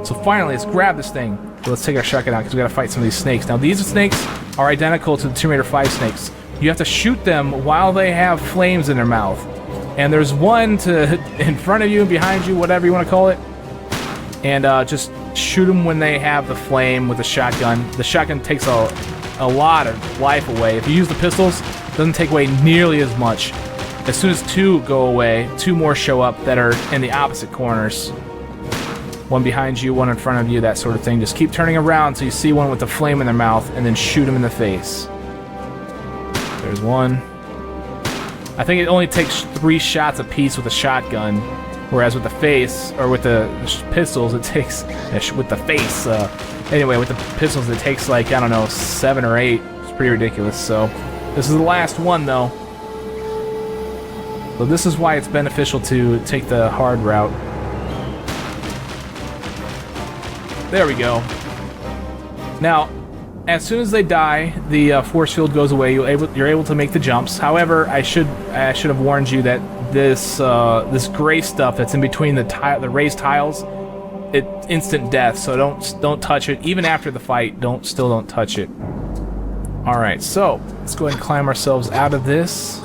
So finally, let's grab this thing. So let's take our shotgun out, because we gotta fight some of these snakes. Now, these snakes are identical to the Tomb Raider 5 snakes. You have to shoot them while they have flames in their mouth. And there's one in front of you, behind you, whatever you want to call it. And just shoot them when they have the flame with the shotgun. The shotgun takes a lot of life away. If you use the pistols, it doesn't take away nearly as much. As soon as two go away, two more show up that are in the opposite corners. One behind you, one in front of you, that sort of thing. Just keep turning around until you see one with the flame in their mouth, and then shoot them in the face. There's one. I think it only takes 3 shots apiece with a shotgun. Whereas with the face, or with the pistols, it takes, with the face, anyway, with the pistols it takes like, I don't know, 7 or 8. It's pretty ridiculous. So this is the last one though. So this is why it's beneficial to take the hard route. There we go. Now, as soon as they die, the force field goes away. You're able to make the jumps. However, I should have warned you that this this gray stuff that's in between the raised tiles, it's instant death. So don't touch it. Even after the fight, still don't touch it. All right, so let's go ahead and climb ourselves out of this.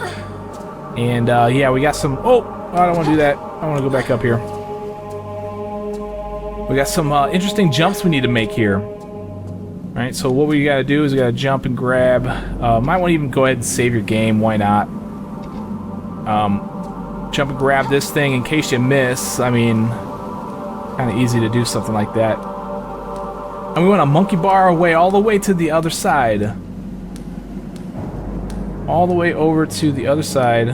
And yeah, we got some. Oh, I don't want to do that. I want to go back up here. We got some interesting jumps we need to make here. Alright, so what we gotta do is we gotta jump and grab. Might want to even go ahead and save your game, why not? Jump and grab this thing in case you miss. I mean, kind of easy to do something like that. And we want to monkey bar our way all the way to the other side. All the way over to the other side.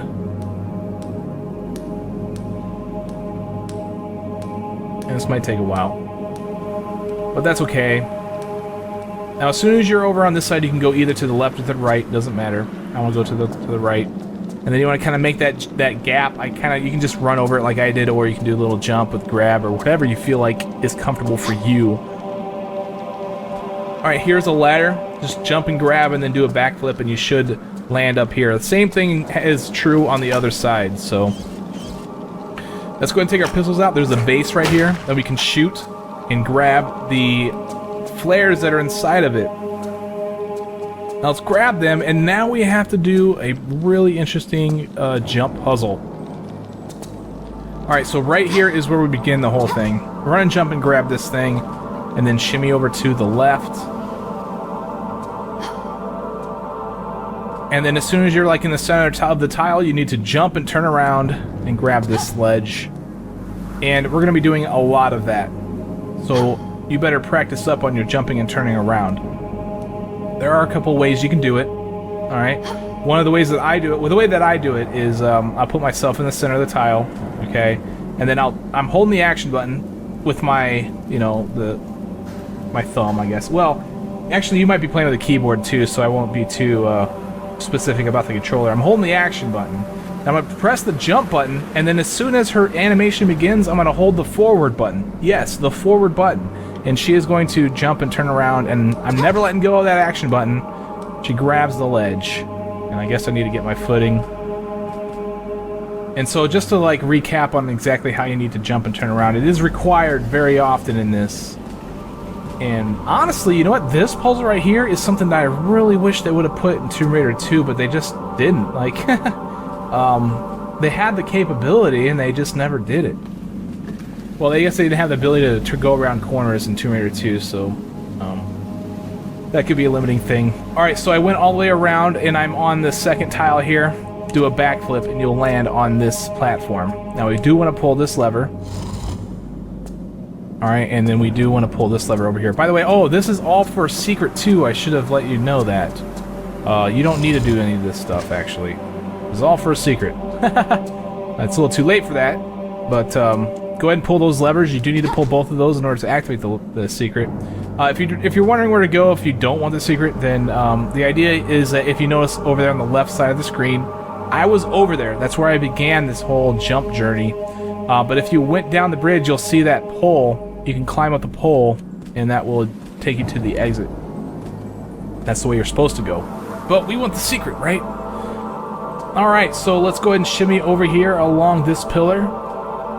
And this might take a while. But that's okay. Now, as soon as you're over on this side, you can go either to the left or to the right. Doesn't matter. I want to go to the right, and then you want to kind of make that gap. You can just run over it like I did, or you can do a little jump with grab or whatever you feel like is comfortable for you. All right, here's a ladder. Just jump and grab, and then do a backflip, and you should land up here. The same thing is true on the other side. So let's go ahead and take our pistols out. There's a base right here that we can shoot and grab the flares that are inside of it. Now let's grab them, and now we have to do a really interesting jump puzzle. Alright, so right here is where we begin the whole thing. Run and jump and grab this thing, and then shimmy over to the left. And then as soon as you're like in the center of the tile, you need to jump and turn around and grab this ledge. And we're going to be doing a lot of that. So you better practice up on your jumping and turning around. There are a couple ways you can do it. Alright. One of the ways that I do it, well, the way that I do it is I'll put myself in the center of the tile, okay? And then I'm holding the action button with my, you know, my thumb, I guess. Well, actually, you might be playing with a keyboard too, so I won't be too specific about the controller. I'm holding the action button. I'm going to press the jump button, and then as soon as her animation begins, I'm going to hold the forward button. Yes, the forward button. And she is going to jump and turn around, and I'm never letting go of that action button. She grabs the ledge. And I guess I need to get my footing. And so just to like recap on exactly how you need to jump and turn around, it is required very often in this. And honestly, you know what? This puzzle right here is something that I really wish they would have put in Tomb Raider 2, but they just didn't. Like, they had the capability, and they just never did it. Well, I guess they didn't have the ability to go around corners in Tomb Raider 2, so that could be a limiting thing. Alright, so I went all the way around, and I'm on the second tile here. Do a backflip, and you'll land on this platform. Now, we do want to pull this lever. Alright, and then we do want to pull this lever over here. By the way, oh, this is all for secret too. I should have let you know that. You don't need to do any of this stuff, actually. It's all for a secret. It's a little too late for that, but go ahead and pull those levers. You do need to pull both of those in order to activate the secret. If you're wondering where to go if you don't want the secret, then the idea is that if you notice over there on the left side of the screen, I was over there. That's where I began this whole jump journey. But if you went down the bridge, you'll see that pole. You can climb up the pole, and that will take you to the exit. That's the way you're supposed to go. But we want the secret, right? Alright, so let's go ahead and shimmy over here along this pillar.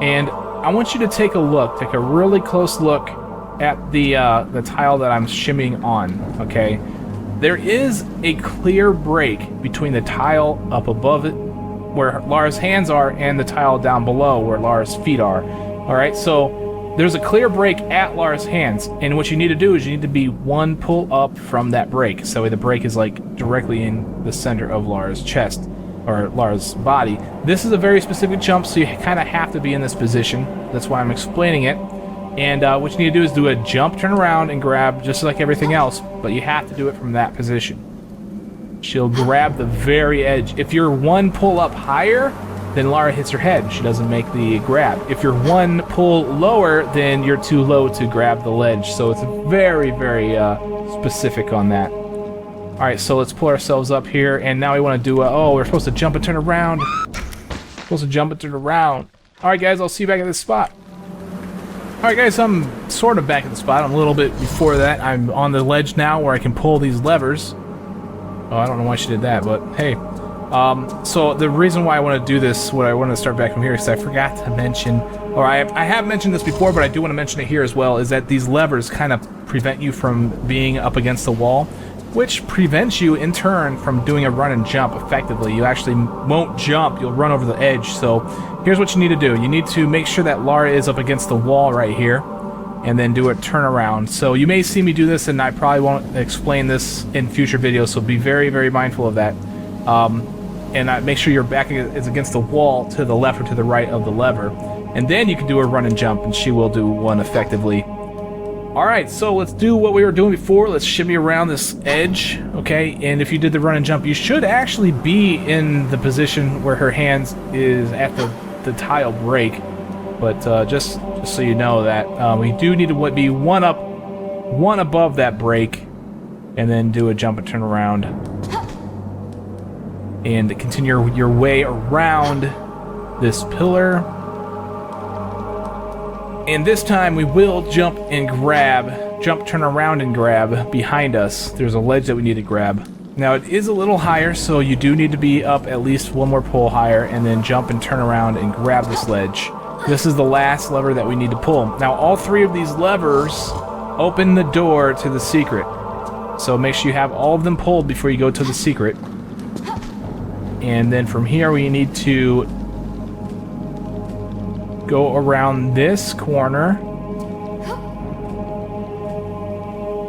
And I want you to take a really close look at the tile that I'm shimmying on, okay? There is a clear break between the tile up above it, where Lara's hands are, and the tile down below, where Lara's feet are. Alright, so there's a clear break at Lara's hands, and what you need to do is you need to be one pull up from that break. So the break is like directly in the center of Lara's chest, or Lara's body. This is a very specific jump, so you kind of have to be in this position. That's why I'm explaining it. And what you need to do is do a jump, turn around, and grab just like everything else, but you have to do it from that position. She'll grab the very edge. If you're one pull up higher, then Lara hits her head. She doesn't make the grab. If you're one pull lower, then you're too low to grab the ledge. So it's very, very specific on that. All right, so let's pull ourselves up here, and now we want to do oh, we're supposed to jump and turn around. Supposed to jump and turn around. All right, guys, I'll see you back at this spot. All right, guys, I'm sort of back at the spot. I'm a little bit before that. I'm on the ledge now where I can pull these levers. Oh, I don't know why she did that, but hey. So the reason why I want to do this, what I want to start back from here, is I forgot to mention, or I have mentioned this before, but I do want to mention it here as well, is that these levers kind of prevent you from being up against the wall, which prevents you in turn from doing a run and jump effectively. You actually won't jump, you'll run over the edge. So here's what you need to do. You need to make sure that Lara is up against the wall right here, and then do a turnaround. So you may see me do this, and I probably won't explain this in future videos, so be very, very mindful of that. And make sure your back is against the wall to the left or to the right of the lever. And then you can do a run and jump, and she will do one effectively. Alright, so let's do what we were doing before. Let's shimmy around this edge, okay? And if you did the run and jump, you should actually be in the position where her hands is at the tile break. But just so you know that we do need to be one above that break, and then do a jump and turn around. And continue your way around this pillar. And this time we will jump, turn around and grab behind us. There's a ledge that we need to grab. Now it is a little higher, so you do need to be up at least one more pole higher, and then jump and turn around and grab this ledge. This is the last lever that we need to pull. Now all three of these levers open the door to the secret. So make sure you have all of them pulled before you go to the secret. And then from here we need to go around this corner.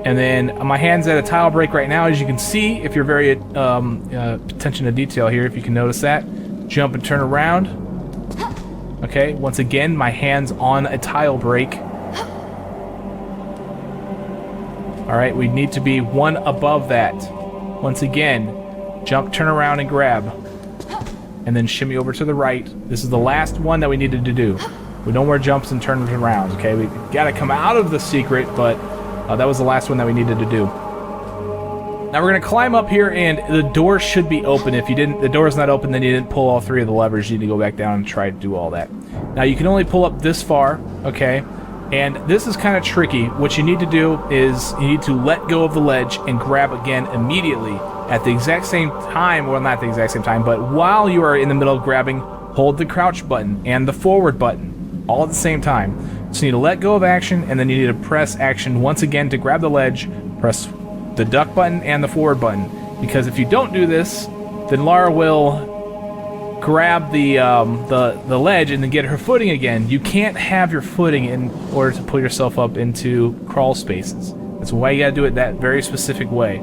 And then my hand's at a tile break right now, as you can see, if you're very attention to detail here, if you can notice that. Jump and turn around. Okay, once again, my hand's on a tile break. Alright, we need to be one above that. Once again, jump, turn around, and grab. And then shimmy over to the right. This is the last one that we needed to do. We no more jumps and turns around, okay? We gotta come out of the secret, but that was the last one that we needed to do. Now we're gonna climb up here, and the door should be open. If the door is not open, then you didn't pull all three of the levers. You need to go back down and try to do all that. Now you can only pull up this far, okay? And this is kind of tricky. What you need to do is you need to let go of the ledge and grab again immediately at the exact same time. Well, not the exact same time, but while you are in the middle of grabbing, hold the crouch button and the forward button all at the same time. So you need to let go of action, and then you need to press action once again to grab the ledge. Press the duck button and the forward button, because if you don't do this, then Lara will grab the ledge and then get her footing again. You can't have your footing in order to pull yourself up into crawl spaces. That's why you gotta do it that very specific way.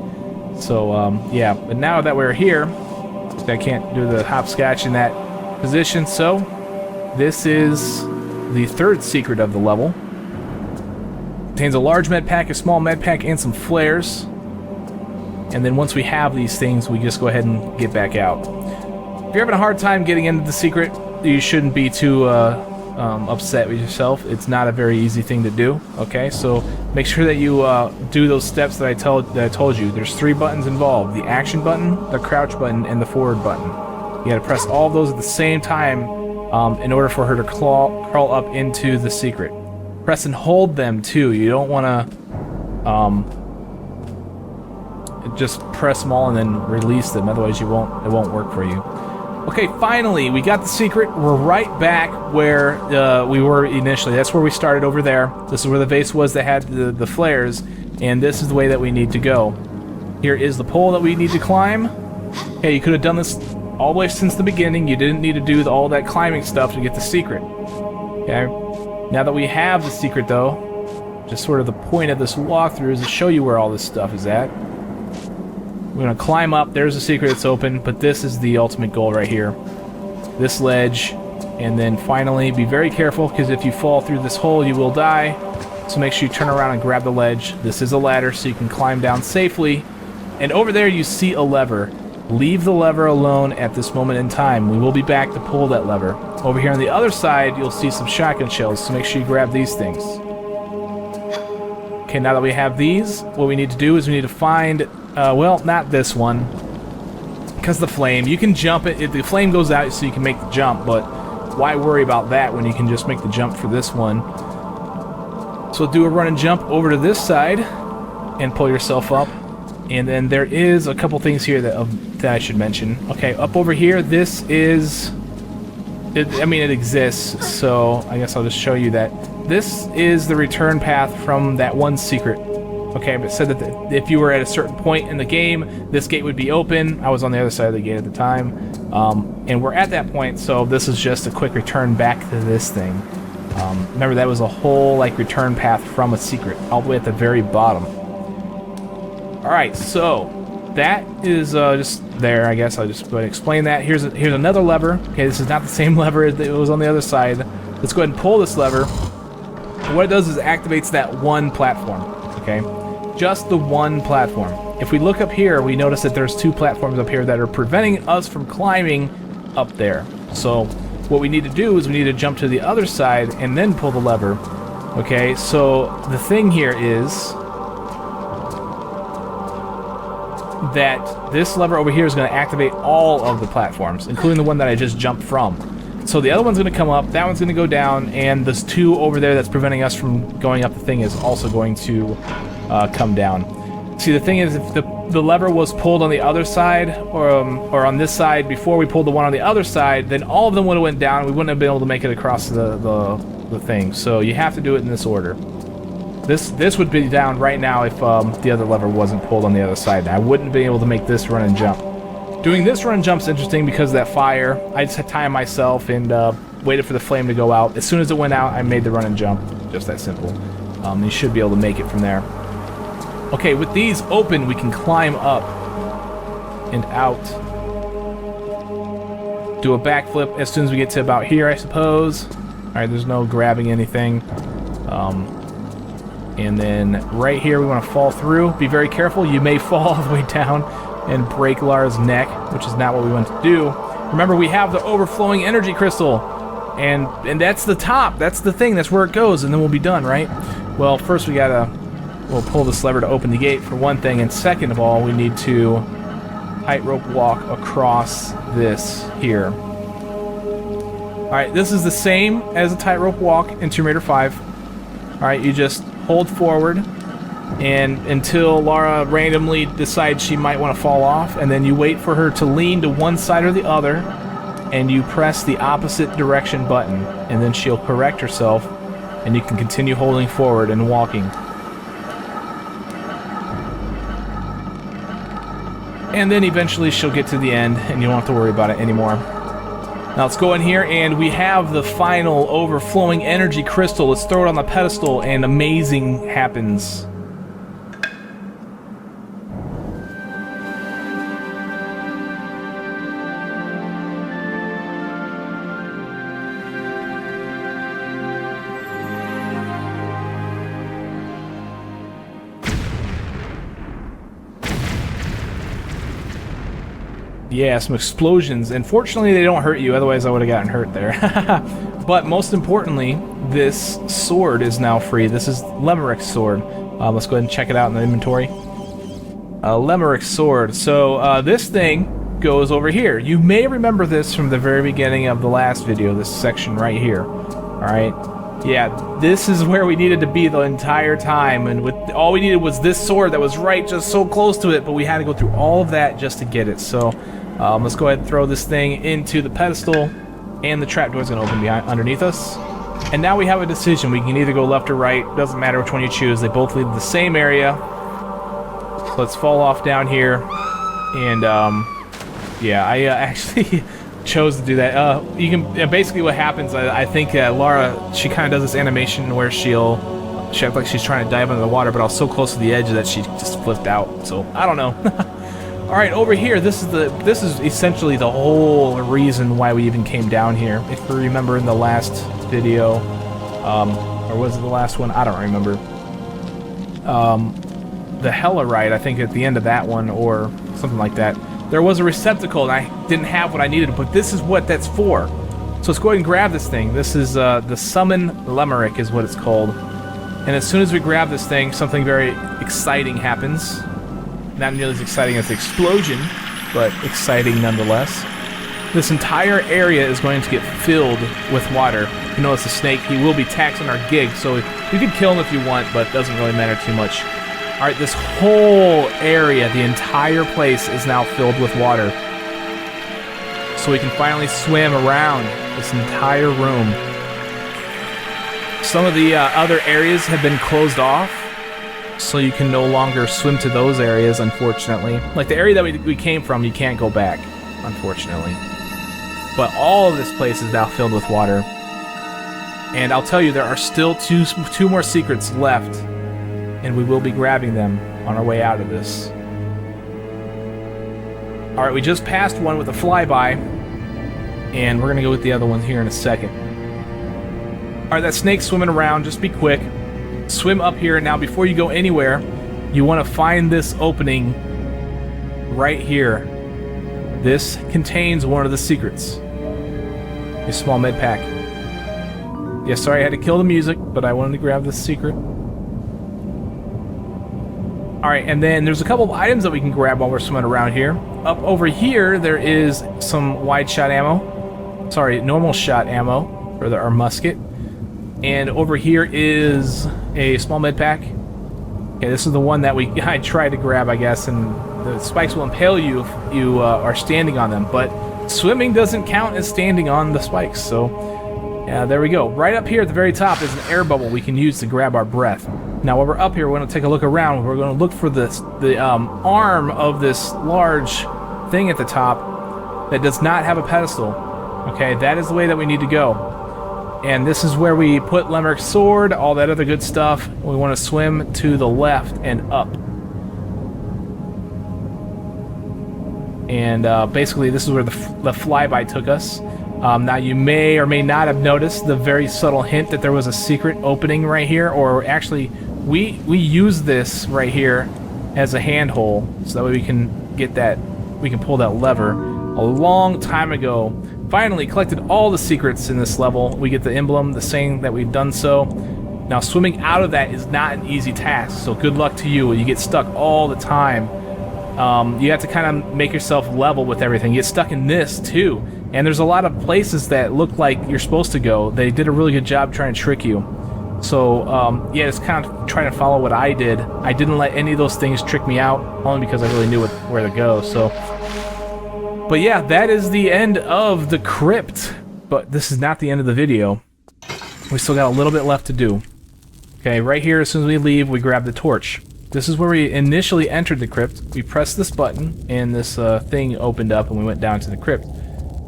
So yeah, but now that we're here, I can't do the hopscotch in that position. So this is the third secret of the level. Contains a large med pack, a small med pack, and some flares. And then once we have these things, we just go ahead and get back out. If you're having a hard time getting into the secret, you shouldn't be too upset with yourself. It's not a very easy thing to do. Okay, so make sure that you do those steps that I told you. There's 3 buttons involved: the action button, the crouch button, and the forward button. You got to press all of those at the same time in order for her to crawl up into the secret. Press and hold them too. You don't want to just press them all and then release them. Otherwise, it won't work for you. Okay, finally, we got the secret. We're right back where we were initially. That's where we started, over there. This is where the vase was that had the flares, and this is the way that we need to go. Here is the pole that we need to climb. Okay, you could have done this all the way since the beginning. You didn't need to do all that climbing stuff to get the secret. Okay, now that we have the secret, though, just sort of the point of this walkthrough is to show you where all this stuff is at. We're going to climb up. There's a secret that's open, but this is the ultimate goal right here. This ledge, and then finally be very careful, because if you fall through this hole, you will die. So make sure you turn around and grab the ledge. This is a ladder, so you can climb down safely. And over there you see a lever. Leave the lever alone at this moment in time. We will be back to pull that lever. Over here on the other side, you'll see some shotgun shells, so make sure you grab these things. Okay, now that we have these, what we need to do is we need to find, well, not this one, because the flame. You can jump it, the flame goes out so you can make the jump, but why worry about that when you can just make the jump for this one? So do a run and jump over to this side and pull yourself up. And then there is a couple things here that I should mention. Okay, up over here, this is... I mean, it exists, so I guess I'll just show you that. This is the return path from that one secret. Okay, but it said that if you were at a certain point in the game, this gate would be open. I was on the other side of the gate at the time. And we're at that point, so this is just a quick return back to this thing. Remember, that was a whole, like, return path from a secret, all the way at the very bottom. Alright, so that is just there, I guess. I'll just go ahead and explain that. Here's another lever. Okay, this is not the same lever that was on the other side. Let's go ahead and pull this lever. What it does is it activates that one platform, okay? Just the one platform. If we look up here, we notice that there's two platforms up here that are preventing us from climbing up there. So what we need to do is we need to jump to the other side and then pull the lever. Okay, so the thing here is that this lever over here is going to activate all of the platforms, including the one that I just jumped from. So the other one's going to come up, that one's going to go down, and this two over there that's preventing us from going up the thing is also going to come down. See, the thing is, if the lever was pulled on the other side, or on this side before we pulled the one on the other side, then all of them would have went down, and we wouldn't have been able to make it across the thing. So you have to do it in this order. This would be down right now if the other lever wasn't pulled on the other side. I wouldn't be able to make this run and jump. Doing this run and jump is interesting because of that fire. I just had time myself and waited for the flame to go out. As soon as it went out, I made the run and jump. Just that simple. You should be able to make it from there. Okay, with these open, we can climb up and out. Do a backflip as soon as we get to about here, I suppose. Alright, there's no grabbing anything. And then right here, we want to fall through. Be very careful. You may fall all the way down and break Lara's neck, which is not what we want to do. Remember, we have the overflowing energy crystal. And that's the top. That's the thing. That's where it goes, and then we'll be done, right? Well, first we'll pull this lever to open the gate for one thing, and second of all, we need to tightrope walk across this here. Alright, this is the same as a tightrope walk in Tomb Raider 5. Alright, you just hold forward and until Lara randomly decides she might want to fall off, and then you wait for her to lean to one side or the other, and you press the opposite direction button, and then she'll correct herself, and you can continue holding forward and walking. And then eventually she'll get to the end, and you won't have to worry about it anymore. Now let's go in here, and we have the final overflowing energy crystal. Let's throw it on the pedestal, and amazing happens. Yeah, some explosions, and fortunately they don't hurt you, otherwise I would have gotten hurt there. But most importantly, this sword is now free. This is Lemeric's sword. Let's go ahead and check it out in the inventory. Lemeric's sword. So this thing goes over here. You may remember this from the very beginning of the last video, this section right here. Alright? Yeah, this is where we needed to be the entire time, and all we needed was this sword that was right just so close to it, but we had to go through all of that just to get it. So let's go ahead and throw this thing into the pedestal, and the trapdoor is going to open underneath us. And now we have a decision. We can either go left or right. Doesn't matter which one you choose. They both lead to the same area. So let's fall off down here. And yeah, I actually chose to do that. You can basically what happens. I think Lara, she kind of does this animation where she acts like she's trying to dive under the water, but I was so close to the edge that she just flipped out. So I don't know. All right, over here, this is essentially the whole reason why we even came down here. If you remember in the last video, or was it the last one? I don't remember. The Hella ride, I think at the end of that one, or something like that. there was a receptacle and I didn't have what I needed, but this is what that's for. So let's go ahead and grab this thing. This is the Summon Limerick is what it's called. And as soon as we grab this thing, something very exciting happens. Not nearly as exciting as the explosion, but exciting nonetheless. This entire area is going to get filled with water. You notice the snake, he will be taxing our gig, so you can kill him if you want, but it doesn't really matter too much. Alright, this whole area, the entire place is now filled with water. So we can finally swim around this entire room. Some of the other areas have been closed off, so you can no longer swim to those areas, unfortunately. Like the area that we came from, you can't go back, unfortunately. But all of this place is now filled with water. And I'll tell you, there are still two more secrets left, and we will be grabbing them on our way out of this. Alright, we just passed one with a flyby, and we're gonna go with the other one here in a second. Alright, that snake's swimming around, just be quick. Swim up here. Now, before you go anywhere, you want to find this opening right here. This contains one of the secrets. A small med pack. Yeah, sorry I had to kill the music, but I wanted to grab this secret. Alright, and then there's a couple of items that we can grab while we're swimming around here. Up over here, there is some wide shot ammo. Sorry, normal shot ammo for our musket. And over here is a small med pack. Okay, this is the one that I tried to grab, I guess, and the spikes will impale you if you are standing on them, but swimming doesn't count as standing on the spikes, so yeah, there we go. Right up here at the very top is an air bubble we can use to grab our breath. Now, while we're up here, we're going to take a look around. We're going to look for the arm of this large thing at the top that does not have a pedestal. Okay, that is the way that we need to go. And this is where we put Limerick's sword, all that other good stuff. We want to swim to the left and up. And basically, this is where the flyby took us. Now, you may or may not have noticed the very subtle hint that there was a secret opening right here. Or actually, we use this right here as a handhold, so that way we can get that, we can pull that lever. A long time ago, finally collected all the secrets in this level. We get the emblem, the saying that we've done so. Now, swimming out of that is not an easy task, so good luck to you. You get stuck all the time. You have to kind of make yourself level with everything. You get stuck in this, too. And there's a lot of places that look like you're supposed to go. They did a really good job trying to trick you. So, yeah, it's kind of trying to follow what I did. I didn't let any of those things trick me out, only because I really knew where to go, so... But yeah, that is the end of the crypt. But this is not the end of the video. We still got a little bit left to do. Okay, right here, as soon as we leave, we grab the torch. This is where we initially entered the crypt. We pressed this button, and this thing opened up, and we went down to the crypt.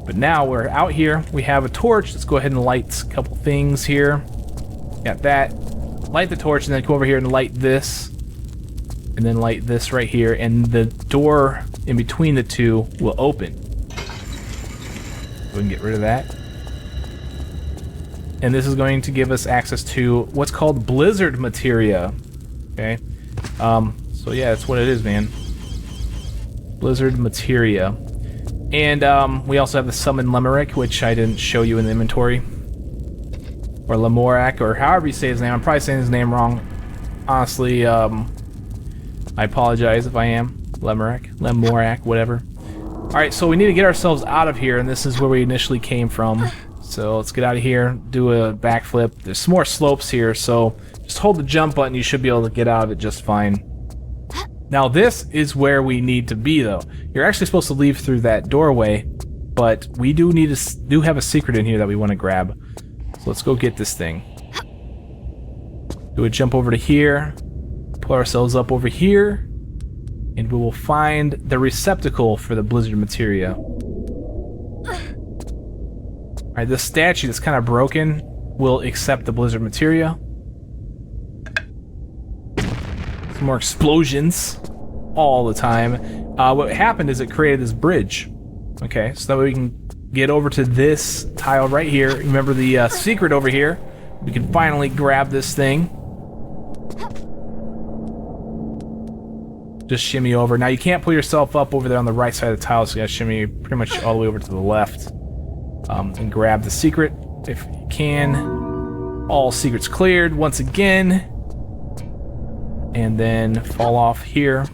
But now we're out here. We have a torch. Let's go ahead and light a couple things here. Got that. Light the torch, and then go over here and light this. And then light this right here, and the door in between the two will open. We can get rid of that. And this is going to give us access to what's called blizzard materia. Okay. So yeah, that's what it is, man. Blizzard materia. And we also have the summon Limerick, which I didn't show you in the inventory. Or Lemorak, or however you say his name. I'm probably saying his name wrong. Honestly, I apologize if I am. Lemorak, whatever. Alright, so we need to get ourselves out of here, and this is where we initially came from. So let's get out of here, do a backflip. There's some more slopes here, so just hold the jump button, you should be able to get out of it just fine. Now this is where we need to be, though. You're actually supposed to leave through that doorway, but we do have a secret in here that we want to grab. So let's go get this thing. Do a jump over to here. Pull ourselves up over here, and we will find the receptacle for the blizzard materia. Alright, this statue that's kind of broken will accept the blizzard materia. Some more explosions all the time. What happened is it created this bridge. Okay, so that way we can get over to this tile right here. Remember the secret over here. We can finally grab this thing. just shimmy over. Now, you can't pull yourself up over there on the right side of the tile, so you gotta shimmy pretty much all the way over to the left. And grab the secret if you can. All secrets cleared once again. And then fall off here.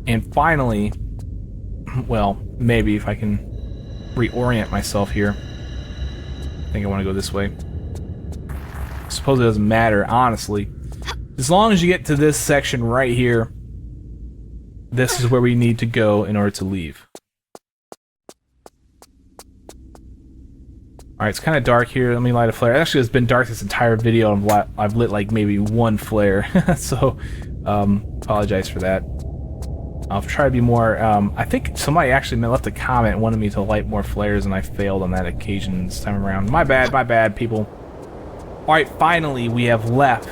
And finally, well, maybe if I can reorient myself here. I think I want to go this way. I suppose it doesn't matter, honestly. As long as you get to this section right here, this is where we need to go in order to leave. Alright, it's kind of dark here. Let me light a flare. Actually, it's been dark this entire video. I've lit like maybe one flare. So, apologize for that. I'll try to be more... I think somebody actually left a comment and wanted me to light more flares, and I failed on that occasion this time around. My bad, people. Alright, finally, we have left.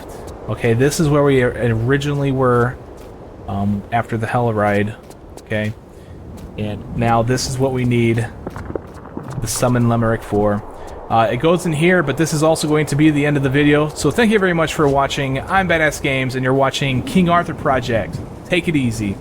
Okay, this is where we originally were after the Hell ride. Okay, and now this is what we need the Summon Limerick for. It goes in here, but this is also going to be the end of the video. So thank you very much for watching. I'm Badass Games, and you're watching King Arthur Project. Take it easy.